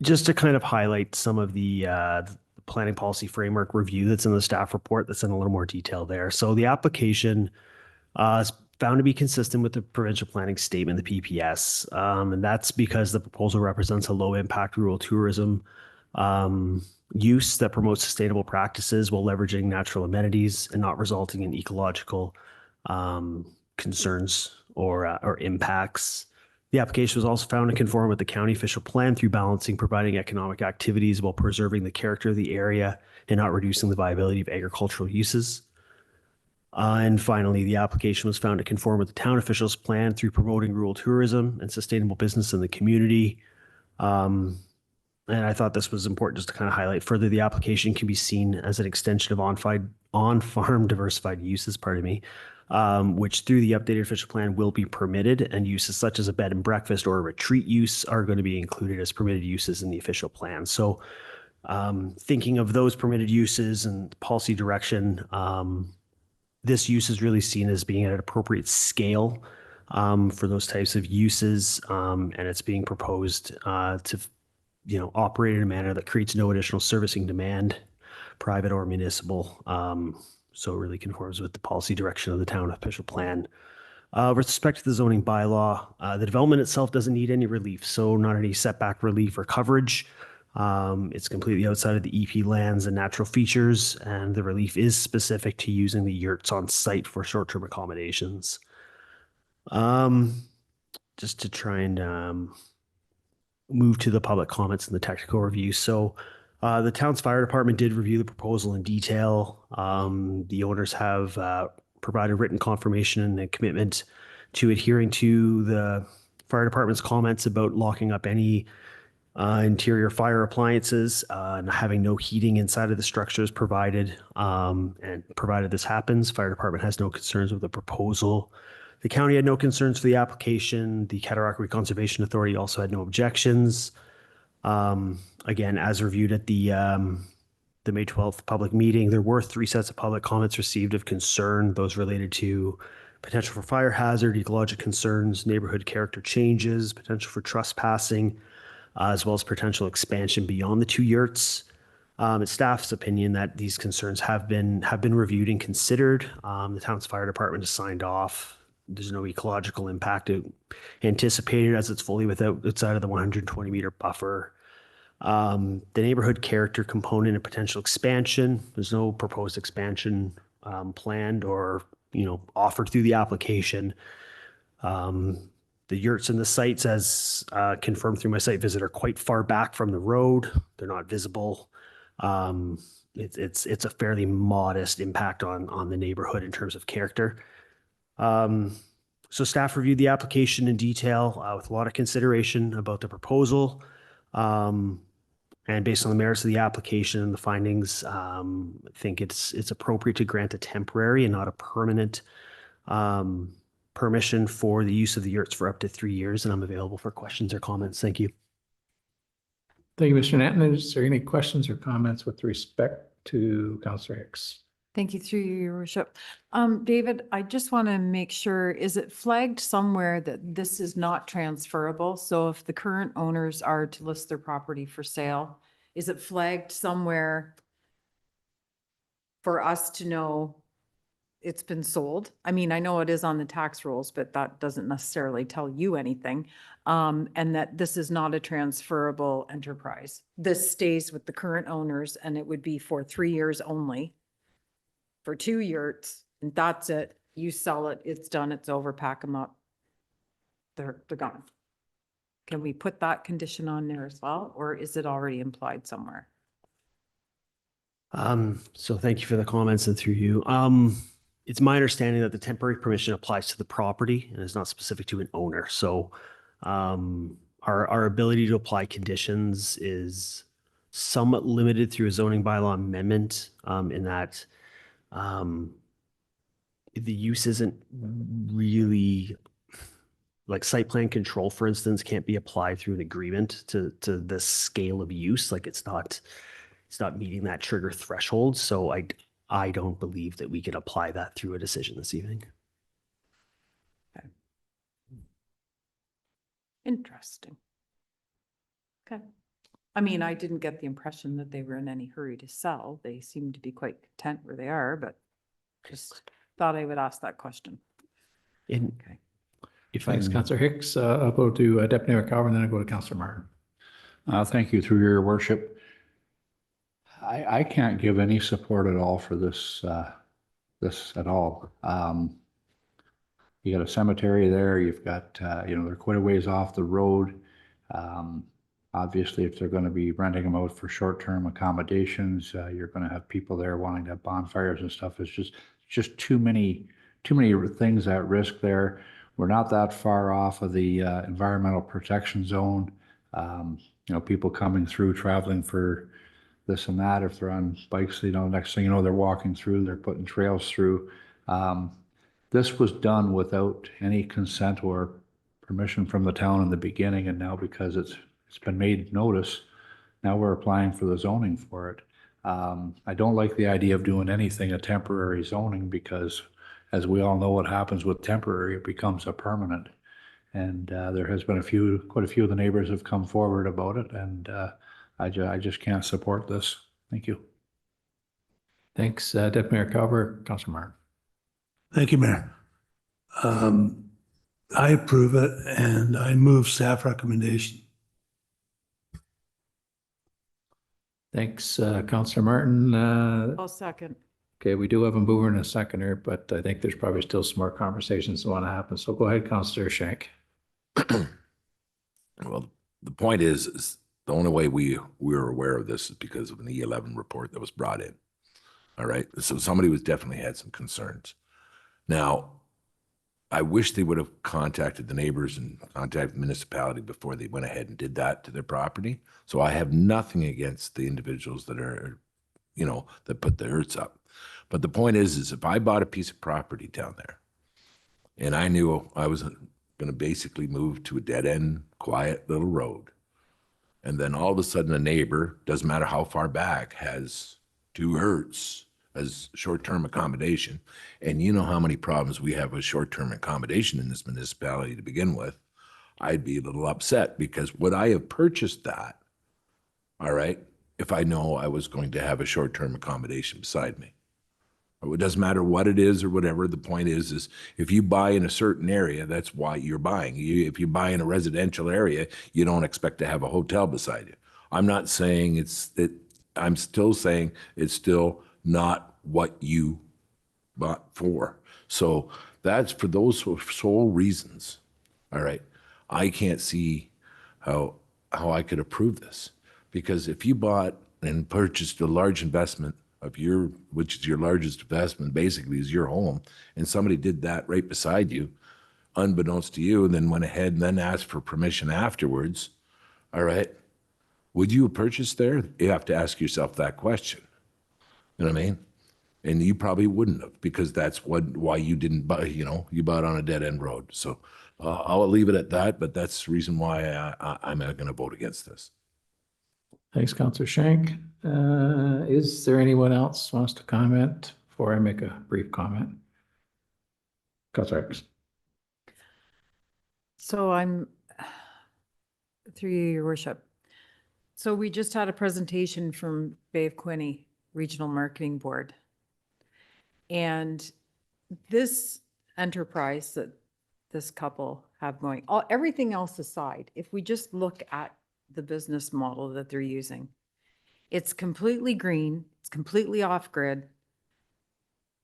just to kind of highlight some of the planning policy framework review that's in the staff report, that's in a little more detail there. So the application is found to be consistent with the provincial planning statement, the PPS, and that's because the proposal represents a low impact rural tourism use that promotes sustainable practices while leveraging natural amenities and not resulting in ecological concerns or impacts. The application was also found to conform with the county official plan through balancing providing economic activities while preserving the character of the area and not reducing the viability of agricultural uses. And finally, the application was found to conform with the town officials' plan through promoting rural tourism and sustainable business in the community. And I thought this was important just to kind of highlight further. The application can be seen as an extension of on-farm diversified uses, which through the updated official plan will be permitted, and uses such as a bed and breakfast or a retreat use are going to be included as permitted uses in the official plan. So thinking of those permitted uses and policy direction, this use is really seen as being at an appropriate scale for those types of uses, and it's being proposed to operate in a manner that creates no additional servicing demand, private or municipal. So it really conforms with the policy direction of the town official plan. With respect to the zoning bylaw, the development itself doesn't need any relief, so not any setback relief or coverage. It's completely outside of the EP lands and natural features, and the relief is specific to using the yurts on site for short-term accommodations. Just to try and move to the public comments and the technical review. So the town's fire department did review the proposal in detail. The owners have provided written confirmation and a commitment to adhering to the fire department's comments about locking up any interior fire appliances and having no heating inside of the structures provided. And provided this happens, fire department has no concerns with the proposal. The county had no concerns for the application. The Cataraqui Conservation Authority also had no objections. Again, as reviewed at the May 12th public meeting, there were 3 sets of public comments received of concern, those related to potential for fire hazard, ecologic concerns, neighborhood character changes, potential for trespassing, as well as potential expansion beyond the 2 yurts. It's staff's opinion that these concerns have been reviewed and considered. The town's fire department has signed off. There's no ecological impact anticipated as it's fully outside of the 120-meter buffer. The neighborhood character component and potential expansion, there's no proposed expansion planned or offered through the application. The yurts and the sites, as confirmed through my site visit, are quite far back from the road. They're not visible. It's a fairly modest impact on the neighborhood in terms of character. So staff reviewed the application in detail with a lot of consideration about the proposal. And based on the merits of the application and the findings, I think it's appropriate to grant a temporary and not a permanent permission for the use of the yurts for up to 3 years. And I'm available for questions or comments. Thank you.
Thank you, Mr. Natton. Is there any questions or comments with respect to Councillor Hicks?
Thank you, through you, Your Worship. David, I just want to make sure, is it flagged somewhere that this is not transferable? So if the current owners are to list their property for sale, is it flagged somewhere for us to know it's been sold? I mean, I know it is on the tax rolls, but that doesn't necessarily tell you anything. And that this is not a transferable enterprise. This stays with the current owners and it would be for 3 years only. For 2 yurts, and that's it. You sell it, it's done, it's over, pack them up. They're gone. Can we put that condition on there as well, or is it already implied somewhere?
So thank you for the comments and through you. It's my understanding that the temporary permission applies to the property and is not specific to an owner. So our ability to apply conditions is somewhat limited through a zoning bylaw amendment in that the use isn't really like site plan control, for instance, can't be applied through an agreement to the scale of use. Like it's not meeting that trigger threshold. So I don't believe that we can apply that through a decision this evening.
Okay. Interesting. Okay. I mean, I didn't get the impression that they were in any hurry to sell. They seem to be quite content where they are, but just thought I would ask that question.
Okay.
Thanks, Councillor Hicks. I'll go to Deputy Mayor Calvin, then I'll go to Councillor Martin.
Thank you, through your worship. I can't give any support at all for this at all. You got a cemetery there. You've got they're quite a ways off the road. Obviously, if they're going to be renting them out for short-term accommodations, you're going to have people there wanting to have bonfires and stuff. It's just too many things at risk there. We're not that far off of the environmental protection zone. People coming through, traveling for this and that. If they're on bikes, next thing you know, they're walking through, they're putting trails through. This was done without any consent or permission from the town in the beginning, and now because it's been made notice, now we're applying for the zoning for it. I don't like the idea of doing anything a temporary zoning because, as we all know, what happens with temporary, it becomes a permanent. And there has been quite a few of the neighbors have come forward about it, and I just can't support this. Thank you.
Thanks, Deputy Mayor Calvert. Councillor Martin.
Thank you, Mayor. I approve it and I move staff recommendation.
Thanks, Councillor Martin.
I'll second.
Okay, we do have a mover and a seconder, but I think there's probably still some more conversations that want to happen. So go ahead, Councillor Shank.
Well, the point is the only way we were aware of this is because of an E11 report that was brought in. All right. So somebody was definitely had some concerns. Now, I wish they would have contacted the neighbors and contacted the municipality before they went ahead and did that to their property. So I have nothing against the individuals that are, that put the yurts up. But the point is if I bought a piece of property down there and I knew I was going to basically move to a dead end, quiet little road, And then all of a sudden a neighbor, doesn't matter how far back, has 2 hertz as short-term accommodation. And you know how many problems we have with short-term accommodation in this municipality to begin with. I'd be a little upset because would I have purchased that, all right, if I know I was going to have a short-term accommodation beside me? It doesn't matter what it is or whatever. The point is if you buy in a certain area, that's why you're buying. If you buy in a residential area, you don't expect to have a hotel beside you. I'm not saying I'm still saying it's still not what you bought for. So that's for those sole reasons. All right. I can't see how I could approve this, because if you bought and purchased a large investment of which is your largest investment, basically is your home, and somebody did that right beside you, unbeknownst to you, and then went ahead and then asked for permission afterwards, all right, would you have purchased there? You have to ask yourself that question. You know what I mean? And you probably wouldn't have, because that's why you didn't buy, you bought on a dead end road. So I'll leave it at that, but that's the reason why I'm going to vote against this.
Thanks, Councillor Shank. Is there anyone else who wants to comment before I make a brief comment? Councillor X.
So through you, Your Worship. So we just had a presentation from Bay of Quinte Regional Marketing Board. And this enterprise that this couple have going, everything else aside, if we just look at the business model that they're using, it's completely green, it's completely off-grid.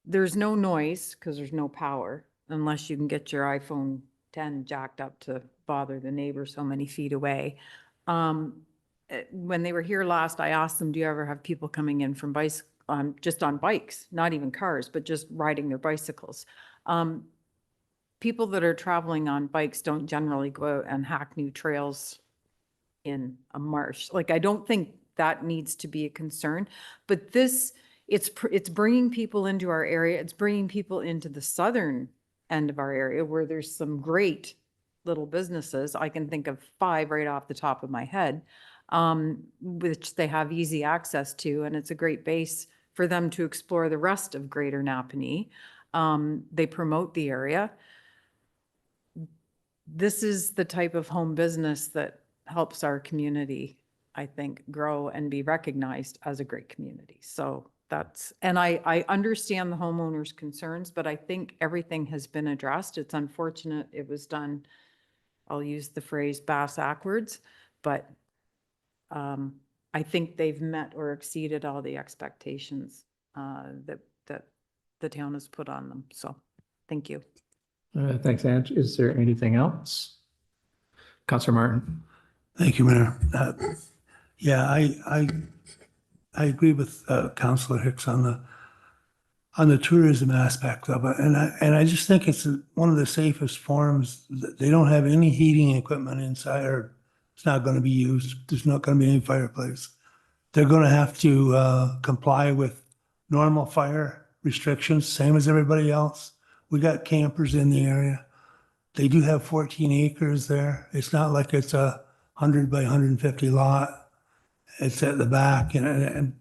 There's no noise because there's no power, unless you can get your iPhone 10 jacked up to bother the neighbor so many feet away. When they were here last, I asked them, do you ever have people coming in from just on bikes, not even cars, but just riding their bicycles? People that are traveling on bikes don't generally go out and hack new trails in a marsh. Like, I don't think that needs to be a concern, but it's bringing people into our area. It's bringing people into the southern end of our area where there's some great little businesses. I can think of 5 right off the top of my head, which they have easy access to, and it's a great base for them to explore the rest of Greater Napanee. They promote the area. This is the type of home business that helps our community, I think, grow and be recognized as a great community. So and I understand the homeowners' concerns, but I think everything has been addressed. It's unfortunate it was done, I'll use the phrase bass-ackwards, but I think they've met or exceeded all the expectations that the town has put on them. So thank you.
Thanks, Ange. Is there anything else? Councillor Martin.
Thank you, Mayor. Yeah, I agree with Councillor Hicks on the tourism aspect of it, and I just think it's one of the safest forms. They don't have any heating equipment inside, or it's not going to be used. There's not going to be any fireplace. They're going to have to comply with normal fire restrictions, same as everybody else. We got campers in the area. They do have 14 acres there. It's not like it's a 100 by 150 lot. It's at the back, and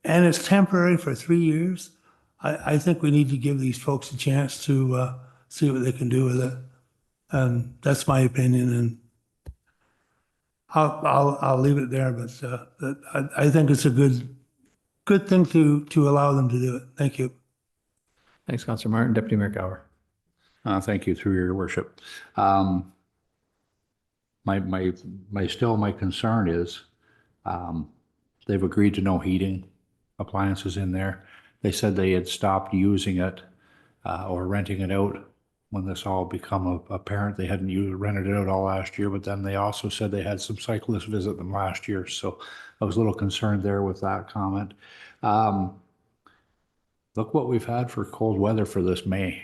it's temporary for 3 years. I think we need to give these folks a chance to see what they can do with it. And that's my opinion, and I'll leave it there. But I think it's a good thing to allow them to do it. Thank you.
Thanks, Councillor Martin. Deputy Mayor Gower.
Thank you, through your worship. My concern is they've agreed to no heating appliances in there. They said they had stopped using it or renting it out when this all become apparent. They hadn't rented it out all last year, but then they also said they had some cyclists visit them last year. So I was a little concerned there with that comment. Look what we've had for cold weather for this May.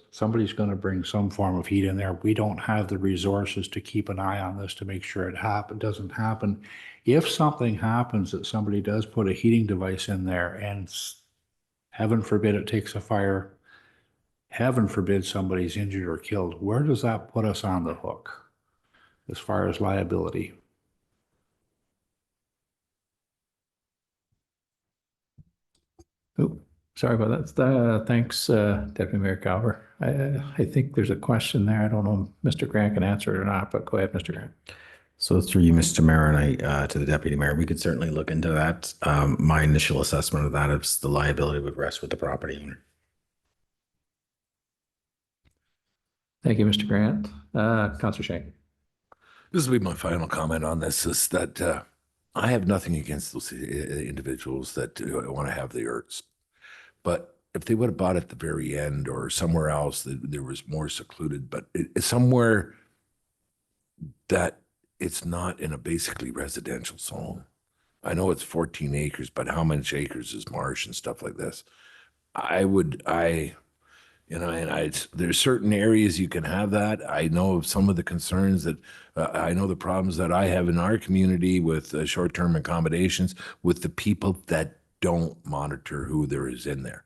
Somebody's going to bring some form of heat in there. We don't have the resources to keep an eye on this to make sure it doesn't happen. If something happens that somebody does put a heating device in there and heaven forbid it takes a fire, heaven forbid somebody's injured or killed, where does that put us on the hook? as far as liability.
Oh, sorry about that. Thanks, Deputy Mayor Calver. I think there's a question there. I don't know if Mr. Grant can answer it or not, but go ahead, Mr. Grant.
So through you, Mr. Mayor, and to the Deputy Mayor, we could certainly look into that. My initial assessment of that is the liability would rest with the property owner.
Thank you, Mr. Grant. Councillor Shank.
This will be my final comment on this, is that I have nothing against those individuals that want to have the yurts. But if they would have bought at the very end or somewhere else that there was more secluded, but it's somewhere that it's not in a basically residential zone. I know it's 14 acres, but how much acres is marsh and stuff like this? There's certain areas you can have that. I know of some of the concerns that, I know the problems that I have in our community with short-term accommodations with the people that don't monitor who there is in there.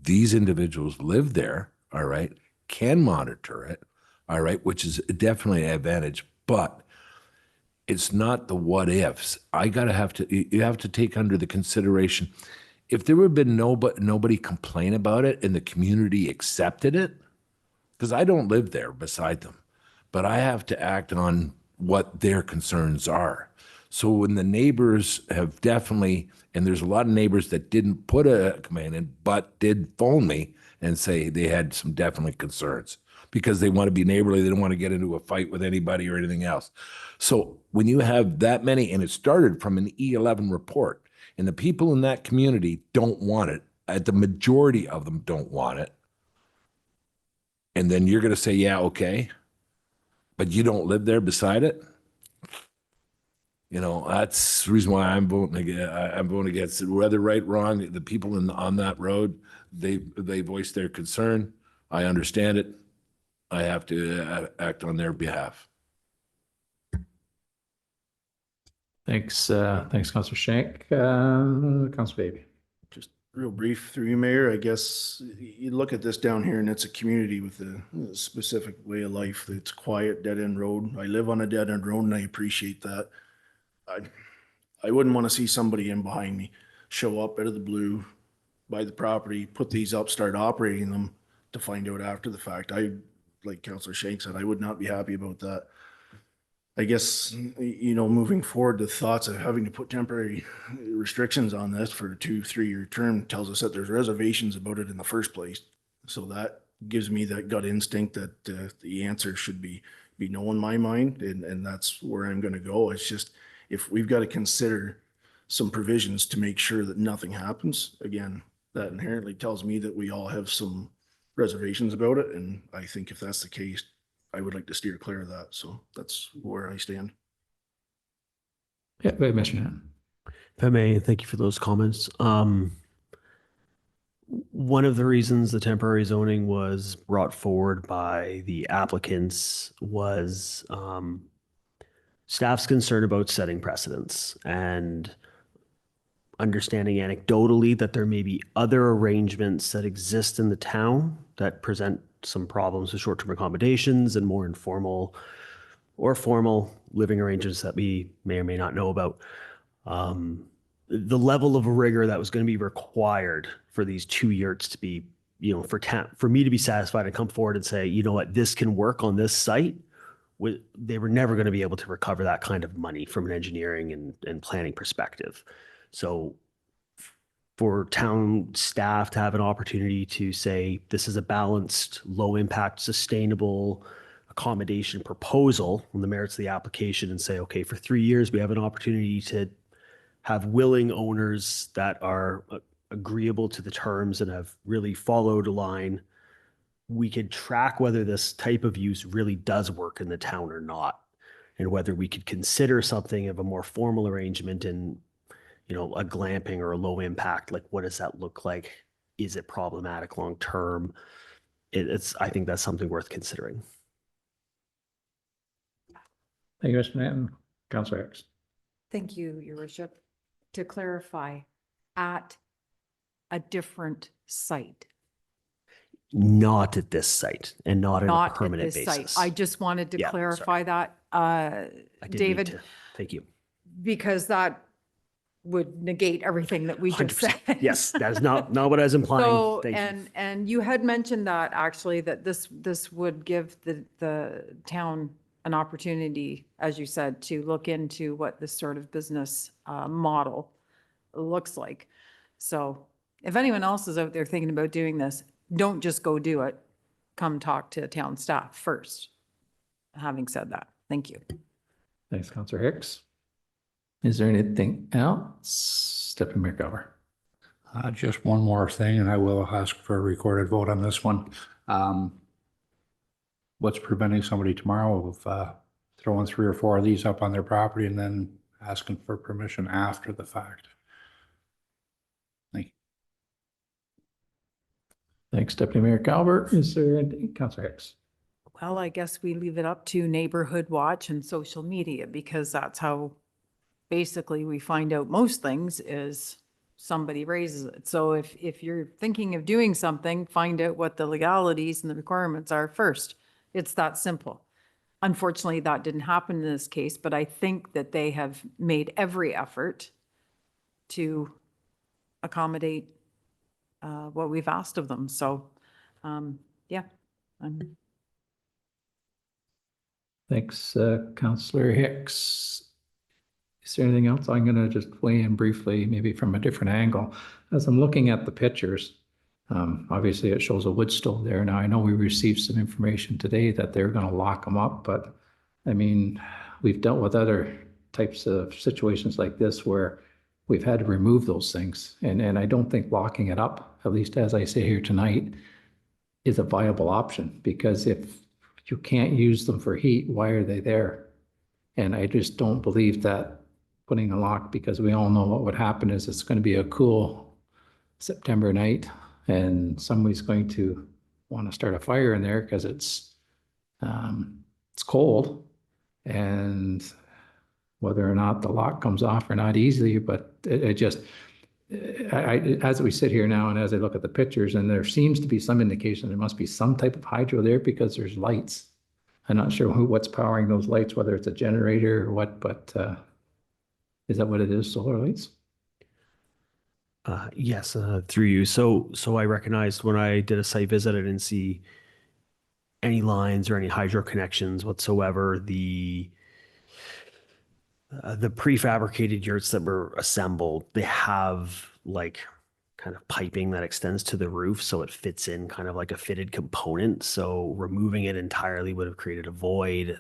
These individuals live there, all right, can monitor it, all right, which is definitely an advantage, but it's not the what ifs. You have to take under the consideration, if there would have been nobody complain about it and the community accepted it, because I don't live there beside them, but I have to act on what their concerns are. So when the neighbors have definitely, and there's a lot of neighbors that didn't put a command in, but did phone me and say they had some definite concerns because they want to be neighborly. They don't want to get into a fight with anybody or anything else. So when you have that many, and it started from an E11 report, and the people in that community don't want it, the majority of them don't want it, and then you're going to say, yeah, okay, but you don't live there beside it? You know, that's the reason why I'm voting against it. Whether right, wrong, the people on that road, they voice their concern. I understand it. I have to act on their behalf.
Thanks, Councillor Shank. Councillor Baby.
Just real brief through you, Mayor. I guess you look at this down here and it's a community with a specific way of life. It's quiet, dead end road. I live on a dead end road and I appreciate that. I wouldn't want to see somebody in behind me show up out of the blue, buy the property, put these up, start operating them to find out after the fact. Like Councillor Shank said, I would not be happy about that. I guess, moving forward, the thoughts of having to put temporary restrictions on this for a 2-3 year term tells us that there's reservations about it in the first place. So that gives me that gut instinct that the answer should be no in my mind, and that's where I'm going to go. It's just, if we've got to consider some provisions to make sure that nothing happens, again, that inherently tells me that we all have some reservations about it. And I think if that's the case, I would like to steer clear of that. So that's where I stand.
Yeah, go ahead, Mr. Nat.
If I may, thank you for those comments. One of the reasons the temporary zoning was brought forward by the applicants was staff's concern about setting precedents and understanding anecdotally that there may be other arrangements that exist in the town that present some problems with short-term accommodations and more informal or formal living arrangements that we may or may not know about. The level of rigor that was going to be required for these 2 yurts to be, for me to be satisfied and come forward and say, you know what, this can work on this site, they were never going to be able to recover that kind of money from an engineering and planning perspective. So for town staff to have an opportunity to say, this is a balanced, low impact, sustainable accommodation proposal on the merits of the application, and say, okay, for 3 years, we have an opportunity to have willing owners that are agreeable to the terms and have really followed a line. We could track whether this type of use really does work in the town or not, and whether we could consider something of a more formal arrangement in, a glamping or a low impact. Like, what does that look like? Is it problematic long term? I think that's something worth considering.
Thank you, Mr. Natton. Councillor Hicks.
Thank you, Your Worship. To clarify, at a different site.
Not at this site and not on a
Not at
permanent
this
basis.
site. I just wanted to
Yeah,
clarify that
I did need
David,
to. Thank you.
because that would negate everything that we just
100%.
said.
Yes, that is not what I was implying.
So,
Thank you.
and you had mentioned that actually, that this would give the town an opportunity, as you said, to look into what this sort of business model looks like. So if anyone else is out there thinking about doing this, don't just go do it. Come talk to town staff first. Having said that, thank you.
Thanks, Councillor Hicks. Is there anything else? Deputy Mayor Gower.
Just one more thing, and I will ask for a recorded vote on this one. What's preventing somebody tomorrow of throwing 3 or 4 of these up on their property and then asking for permission after the fact? Thank you.
Thanks, Deputy Mayor Calvert. Is there anything? Councillor Hicks.
Well, I guess we leave it up to neighborhood watch and social media, because that's how basically we find out most things is somebody raises it. So if you're thinking of doing something, find out what the legalities and the requirements are first. It's that simple. Unfortunately, that didn't happen in this case, but I think that they have made every effort to accommodate what we've asked of them. So, yeah.
Thanks, Councillor Hicks. Is there anything else? I'm going to just weigh in briefly, maybe from a different angle. As I'm looking at the pictures, obviously it shows a wood stove there. Now, I know we received some information today that they're going to lock them up, but I mean, we've dealt with other types of situations like this where we've had to remove those things. And I don't think locking it up, at least as I say here tonight, is a viable option, because if you can't use them for heat, why are they there? And I just don't believe that putting a lock, because we all know what would happen is it's going to be a cool September night and somebody's going to want to start a fire in there because it's cold, and whether or not the lock comes off or not easily, but it just, as we sit here now and as I look at the pictures, and there seems to be some indication there must be some type of hydro there because there's lights. I'm not sure what's powering those lights, whether it's a generator or what, but is that what it is, solar lights?
Yes, through you. So I recognized when I did a site visit, I didn't see any lines or any hydro connections whatsoever. The prefabricated yurts that were assembled, they have like kind of piping that extends to the roof, so it fits in kind of like a fitted component. So removing it entirely would have created a void.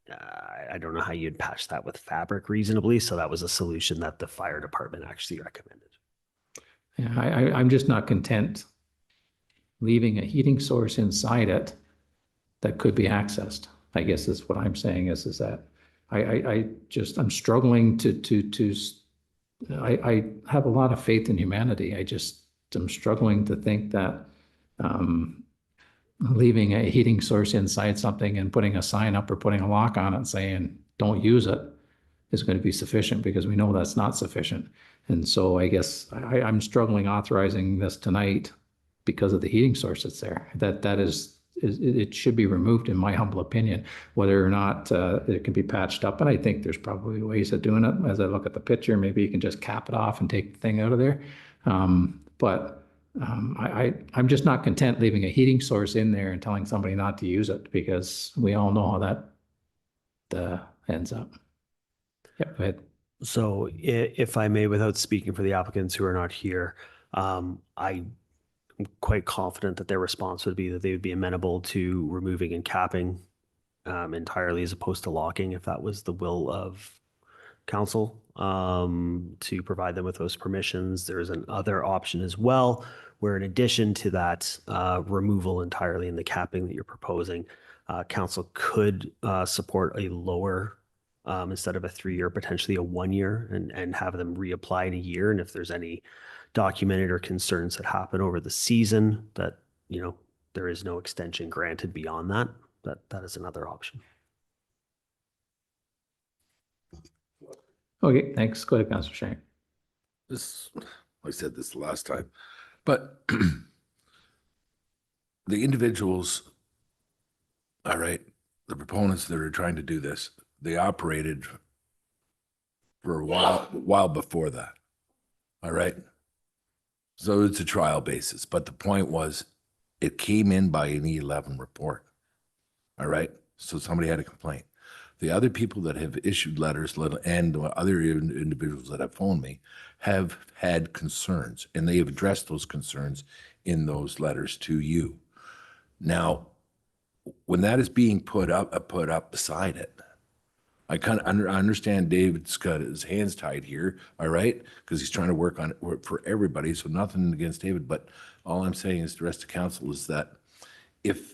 I don't know how you'd patch that with fabric reasonably. So that was a solution that the fire department actually recommended.
Yeah, I'm just not content leaving a heating source inside it that could be accessed. I guess is what I'm saying is that I'm struggling I have a lot of faith in humanity. I'm struggling to think that leaving a heating source inside something and putting a sign up or putting a lock on it saying don't use it is going to be sufficient, because we know that's not sufficient. And so I guess I'm struggling authorizing this tonight because of the heating source that's there. It should be removed, in my humble opinion, whether or not it can be patched up. And I think there's probably ways of doing it. As I look at the picture, maybe you can just cap it off and take the thing out of there. But I'm just not content leaving a heating source in there and telling somebody not to use it, because we all know how that ends up. Yeah, go ahead.
So if I may, without speaking for the applicants who are not here, I'm quite confident that their response would be that they would be amenable to removing and capping entirely, as opposed to locking, if that was the will of council, to provide them with those permissions. There's another option as well, where in addition to that removal entirely and the capping that you're proposing, council could support a lower, instead of a 3-year, potentially a 1-year, and have them reapply in a year. And if there's any documented or concerns that happen over the season that, there is no extension granted beyond that, that is another option.
Okay, thanks. Go ahead, Councillor Shank.
I said this the last time, but the individuals, all right, the proponents that are trying to do this, they operated for a while before that. All right. So it's a trial basis, but the point was it came in by an E11 report. All right. So somebody had a complaint. The other people that have issued letters and other individuals that have phoned me have had concerns, and they have addressed those concerns in those letters to you. Now, when that is being put up beside it, I kind of understand David's got his hands tied here, all right, because he's trying to work on it for everybody. So nothing against David, but all I'm saying is the rest of council is that if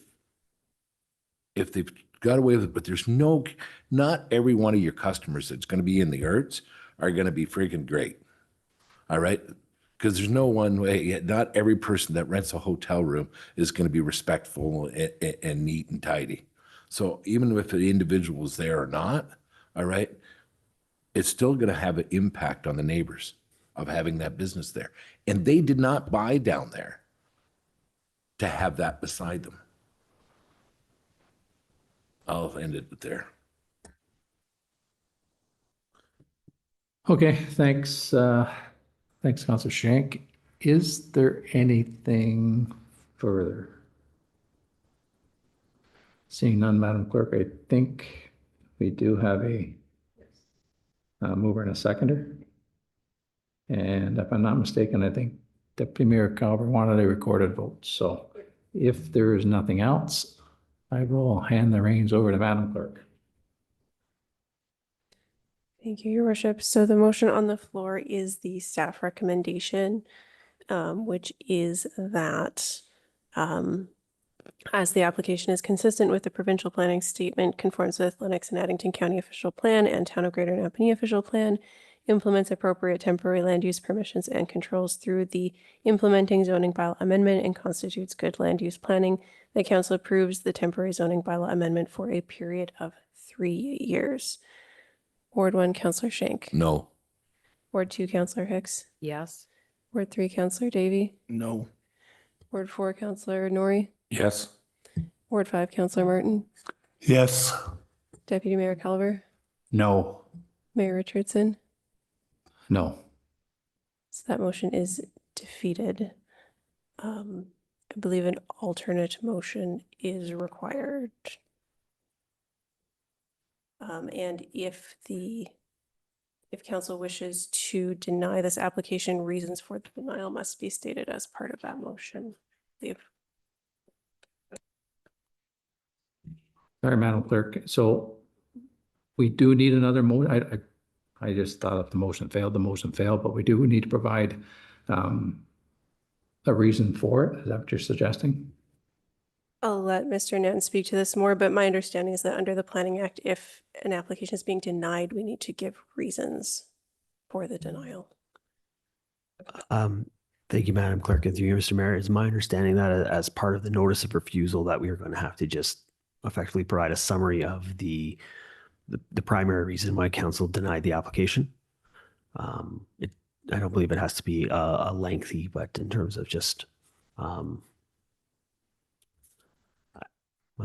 they've got away with it, but there's not every one of your customers that's going to be in the arts are going to be freaking great, all right? Because there's no one way, not every person that rents a hotel room is going to be respectful and neat and tidy. So even if the individual is there or not, all right, it's still going to have an impact on the neighbors of having that business there. And they did not buy down there to have that beside them. I'll end it there.
Okay, thanks. Thanks, Councilor Shank. Is there anything further? Seeing none, Madam Clerk, I think we do have a mover and a seconder. And if I'm not mistaken, I think Deputy Mayor Calver wanted a recorded vote. So if there is nothing else, I will hand the reins over to Madam Clerk.
Thank you, Your Worship. So the motion on the floor is the staff recommendation, which is that as the application is consistent with the provincial planning statement, conforms with Lennox and Addington County official plan and Town of Greater Napanee official plan, implements appropriate temporary land use permissions and controls through the implementing zoning bylaw amendment and constitutes good land use planning. The council approves the temporary zoning bylaw amendment for a period of 3 years. Ward 1, Councillor Shank.
No.
Ward 2, Councillor Hicks.
Yes.
Ward 3, Councillor Davy.
No.
Ward 4, Councillor Norrie.
Yes.
Ward 5, Councillor Martin.
Yes.
Deputy Mayor Calver.
No.
Mayor Richardson.
No.
So that motion is defeated. I believe an alternate motion is required. And if council wishes to deny this application, reasons for the denial must be stated as part of that motion.
Sorry, Madam Clerk. So we do need another motion. I just thought if the motion failed, but we do need to provide a reason for it. Is that what you're suggesting?
I'll let Mr. Nance speak to this more, but my understanding is that under the Planning Act, if an application is being denied, we need to give reasons for the denial.
Thank you, Madam Clerk. And through you, Mr. Mayor, it's my understanding that as part of the notice of refusal that we are going to have to just effectively provide a summary of the primary reason why council denied the application. I don't believe it has to be a lengthy, but in terms of just, I'm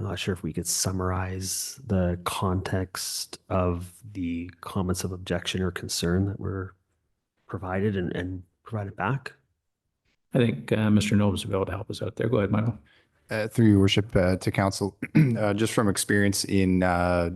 not sure if we could summarize the context of the comments of objection or concern that were provided and provided back.
I think Mr. Nobes will be able to help us out there. Go ahead, Michael.
Through your worship to council, just from experience in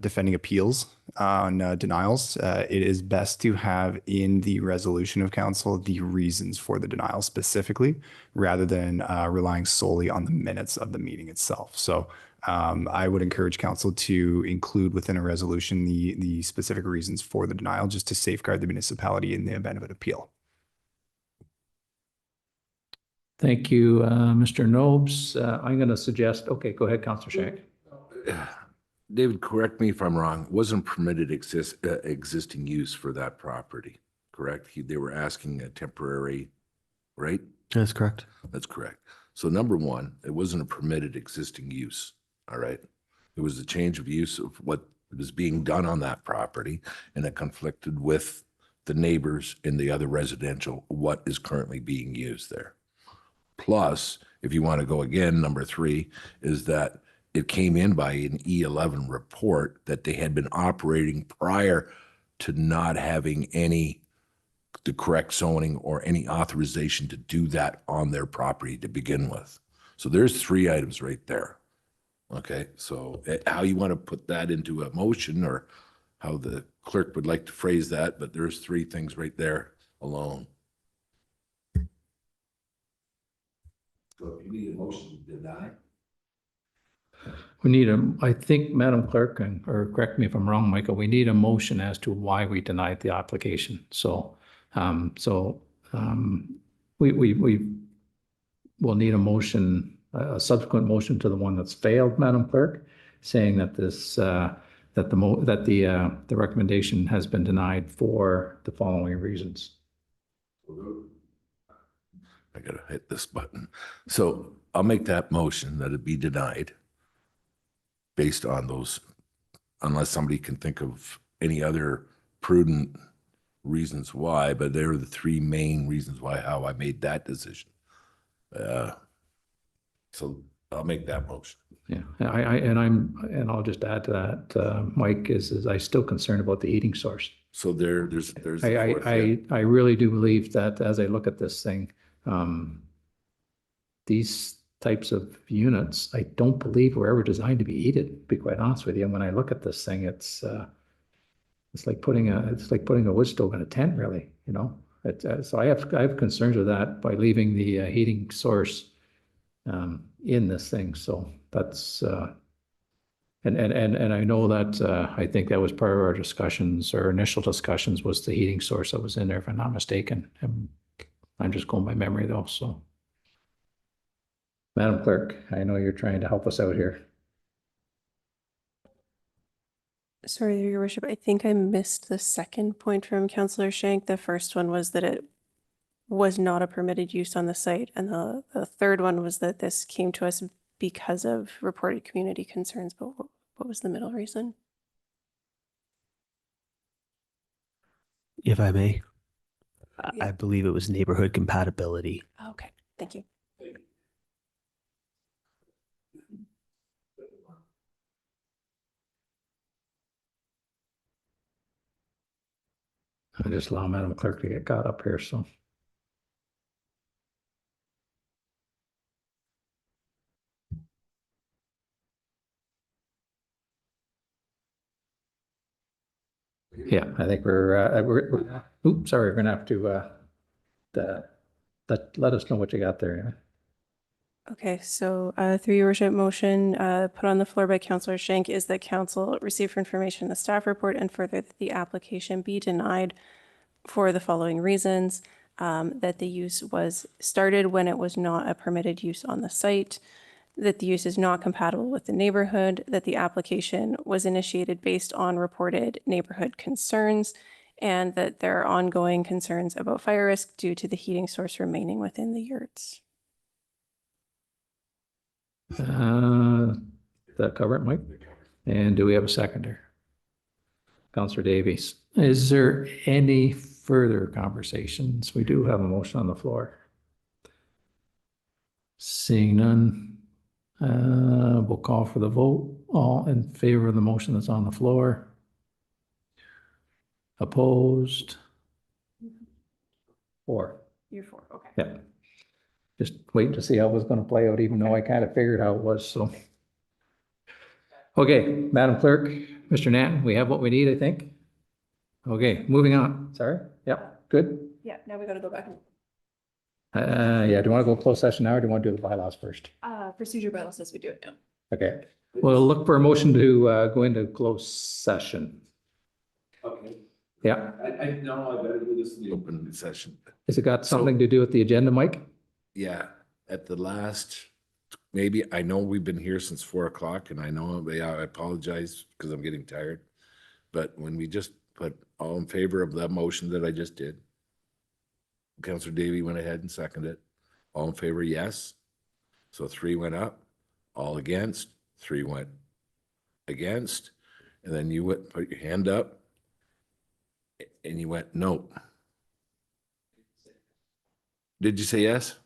defending appeals on denials, it is best to have in the resolution of council the reasons for the denial specifically, rather than relying solely on the minutes of the meeting itself. So I would encourage council to include within a resolution the specific reasons for the denial, just to safeguard the municipality in the event of an appeal.
Thank you, Mr. Nobes. I'm going to suggest, okay, go ahead, Councillor Shank.
David, correct me if I'm wrong. Wasn't permitted existing use for that property, correct? They were asking a temporary, right?
That's correct.
That's correct. So number one, it wasn't a permitted existing use, all right? It was a change of use of what was being done on that property, and it conflicted with the neighbors in the other residential, what is currently being used there. Plus, if you want to go again, number three is that it came in by an E11 report that they had been operating prior to not having the correct zoning or any authorization to do that on their property to begin with. So there's 3 items right there. Okay, so how you want to put that into a motion or how the clerk would like to phrase that, but there's 3 things right there alone. So if you need a motion to deny.
We need I think, Madam Clerk, or correct me if I'm wrong, Michael, we need a motion as to why we denied the application. So, we will need a motion, a subsequent motion to the one that's failed, Madam Clerk, saying that the recommendation has been denied for the following reasons.
I gotta hit this button. So I'll make that motion that it be denied based on those, unless somebody can think of any other prudent reasons why, but they're the 3 main reasons how I made that decision. So I'll make that motion.
Yeah, and I'll just add to that, Mike, is I still concerned about the heating source.
So there's. the fourth, yeah.
I really do believe that as I look at this thing, these types of units, I don't believe were ever designed to be heated, to be quite honest with you. And when I look at this thing, it's like putting a wood stove in a tent, really, you know? So I have concerns with that by leaving the heating source in this thing. So that's and I know that I think that was part of our discussions, our initial discussions, was the heating source that was in there, if I'm not mistaken. I'm just going by memory though. So, Madam Clerk, I know you're trying to help us out here.
Sorry, Your Worship, I think I missed the second point from Councillor Shank. The first one was that it was not a permitted use on the site. And the third one was that this came to us because of reported community concerns. But what was the middle reason?
If I may,
Yeah.
I believe it was neighborhood compatibility.
Okay, thank you.
I just allow Madam Clerk to get caught up here, so. Yeah, I think oops, sorry, we're gonna have to let us know what you got there.
Okay, so through your worship, motion put on the floor by Councillor Shank is that council receive for information the staff report and further that the application be denied for the following reasons. That the use was started when it was not a permitted use on the site, that the use is not compatible with the neighborhood, that the application was initiated based on reported neighborhood concerns, and that there are ongoing concerns about fire risk due to the heating source remaining within the yurts.
That cover it, Mike? And do we have a seconder? Councillor Davies. Is there any further conversations? We do have a motion on the floor. Seeing none, we'll call for the vote. All in favor of the motion that's on the floor? Opposed? 4.
You're 4, okay.
Yeah. Just waiting to see how it was going to play out, even though I kind of figured how it was, so. Okay, Madam Clerk, Mr. Natton, we have what we need, I think. Okay, moving on. Sorry. Yep, good.
Yeah, now we got to go back.
Yeah, do you want to go closed session now or do you want to do the bylaws first?
Procedure bylaw says we do it now.
Okay, we'll look for a motion to go into closed session.
Okay.
Yeah,
I know I better do this in the open session.
has it got something to do with the agenda, Mike?
Yeah, at the last, maybe, I know we've been here since 4 o'clock and I know, I apologize because I'm getting tired. But when we just put all in favor of the motion that I just did, Councillor Davey went ahead and seconded it. All in favor, yes. So 3 went up, all against, 3 went against. And then you went, put your hand up and you went, no. Did you say yes?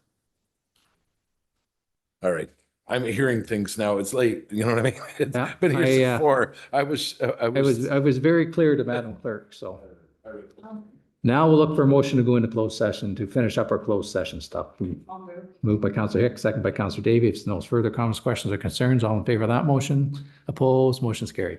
All right, I'm hearing things now. It's late, you know what I mean? It's
Yeah,
been here since
I
4. I was.
I was very clear to Madam Clerk, so. Now we'll look for a motion to go into closed session to finish up our closed session stuff. Moved by Counselor Hicks, second by Counselor Davey. If no further comments, questions, or concerns, all in favor of that motion? Opposed? Motion's carried.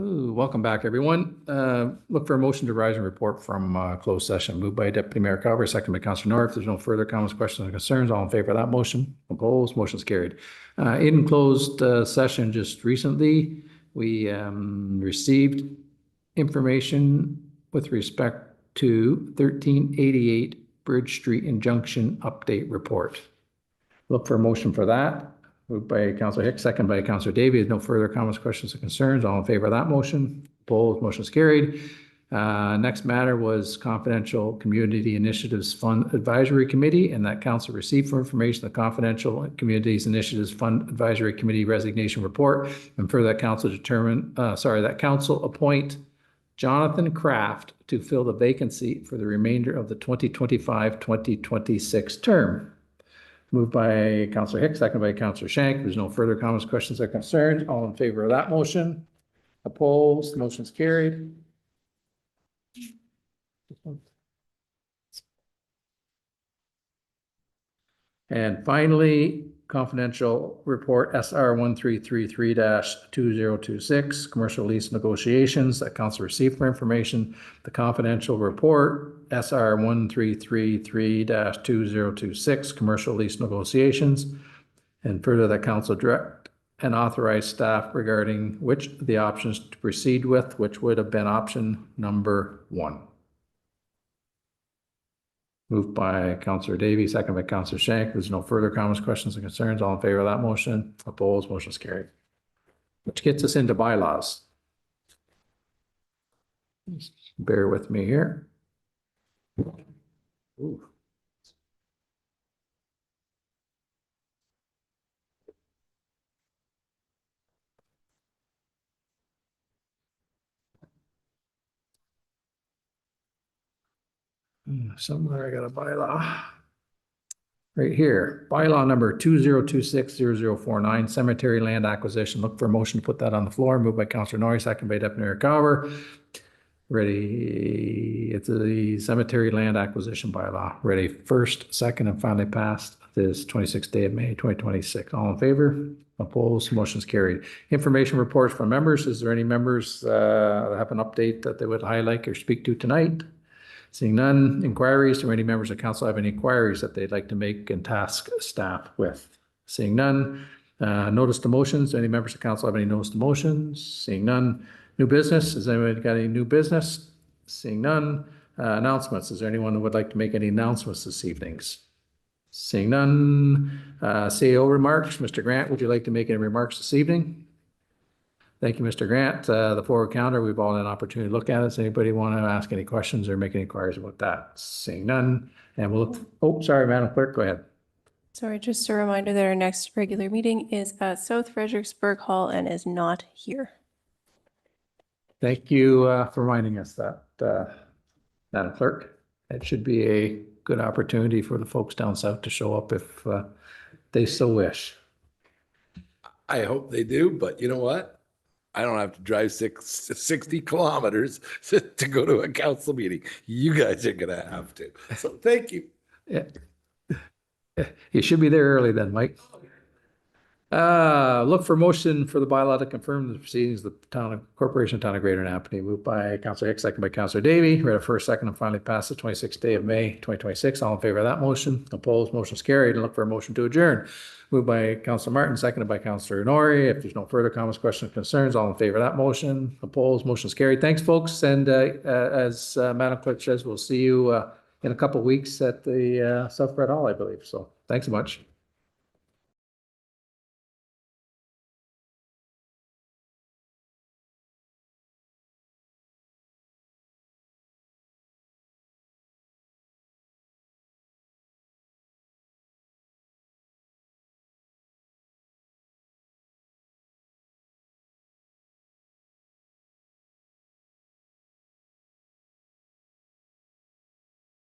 Ooh, welcome back, everyone. Look for a motion to rise and report from closed session. Moved by Deputy Mayor Carver, second by Councillor North. If there's no further comments, questions, or concerns, all in favor of that motion? Opposed? Motion's carried. In closed session just recently, we received information with respect to 1388 Bridge Street Injunction Update Report. Look for a motion for that. Moved by Councillor Hicks, second by Councillor Davey. No further comments, questions, or concerns. All in favor of that motion? Opposed? Motion is carried. Next matter was Confidential Community Initiatives Fund Advisory Committee, and that council received for information the Confidential Communities Initiatives Fund Advisory Committee resignation report, and further that council that council appoint Jonathan Kraft to fill the vacancy for the remainder of the 2025-2026 term. Moved by Councillor Hicks, second by Councillor Shank. There's no further comments, questions, or concerns. All in favor of that motion? Opposed? Motion's carried. And finally, confidential report SR 1333-2026, commercial lease negotiations that council received for information. The confidential report SR 1333-2026, commercial lease negotiations. And further that council direct and authorize staff regarding which of the options to proceed with, which would have been option number 1. Moved by Councillor Davey, second by Councillor Shank. There's no further comments, questions, or concerns. All in favor of that motion? Opposed? Motion is carried. Which gets us into bylaws. Bear with me here. Ooh. Somewhere I got a bylaw. Right here, bylaw number 2026-0049, cemetery land acquisition. Look for a motion to put that on the floor. Moved by Councillor Norrie, second by Deputy Mayor Carver. Ready, it's the cemetery land acquisition bylaw. Ready first, second, and finally passed this 26th day of May, 2026. All in favor? Opposed? Motion's carried. Information reports from members. Is there any members that have an update that they would highlight or speak to tonight? Seeing none. Inquiries. Do any members of council have any inquiries that they'd like to make and task staff with? Seeing none. Notice to motions. Do any members of council have any notice to motions? Seeing none. New business. Has anyone got any new business? Seeing none. Announcements. Is there anyone who would like to make any announcements this evening? Seeing none. CEO remarks. Mr. Grant, would you like to make any remarks this evening? Thank you, Mr. Grant. The forward counter, we've all had an opportunity to look at it. Does anybody want to ask any questions or make any inquiries about that? Seeing none. And we'll look, oh, sorry, Madam Clerk, go ahead.
Sorry, just a reminder that our next regular meeting is at South Fredericksburg Hall and is not here.
Thank you for reminding us that, Madam Clerk. It should be a good opportunity for the folks down south to show up if they so wish.
I hope they do, but you know what? I don't have to drive 60 kilometers to go to a council meeting. You guys are going to have to. So thank you.
Yeah. You should be there early then, Mike. Look for motion for the bylaw to confirm the proceedings of the Corporation of Town of Greater Napanee. Moved by Councillor Hicks, second by Councillor Davey. Read a first, second, and finally passed the 26th day of May, 2026. All in favor of that motion? Opposed? Motion is carried. And look for a motion to adjourn. Moved by Councillor Martin, seconded by Councillor Norrie. If there's no further comments, questions, or concerns, all in favor of that motion? Opposed? Motion is carried. Thanks, folks. And as Madam Clerk says, we'll see you in a couple of weeks at the South Red Hall, I believe. So thanks so much.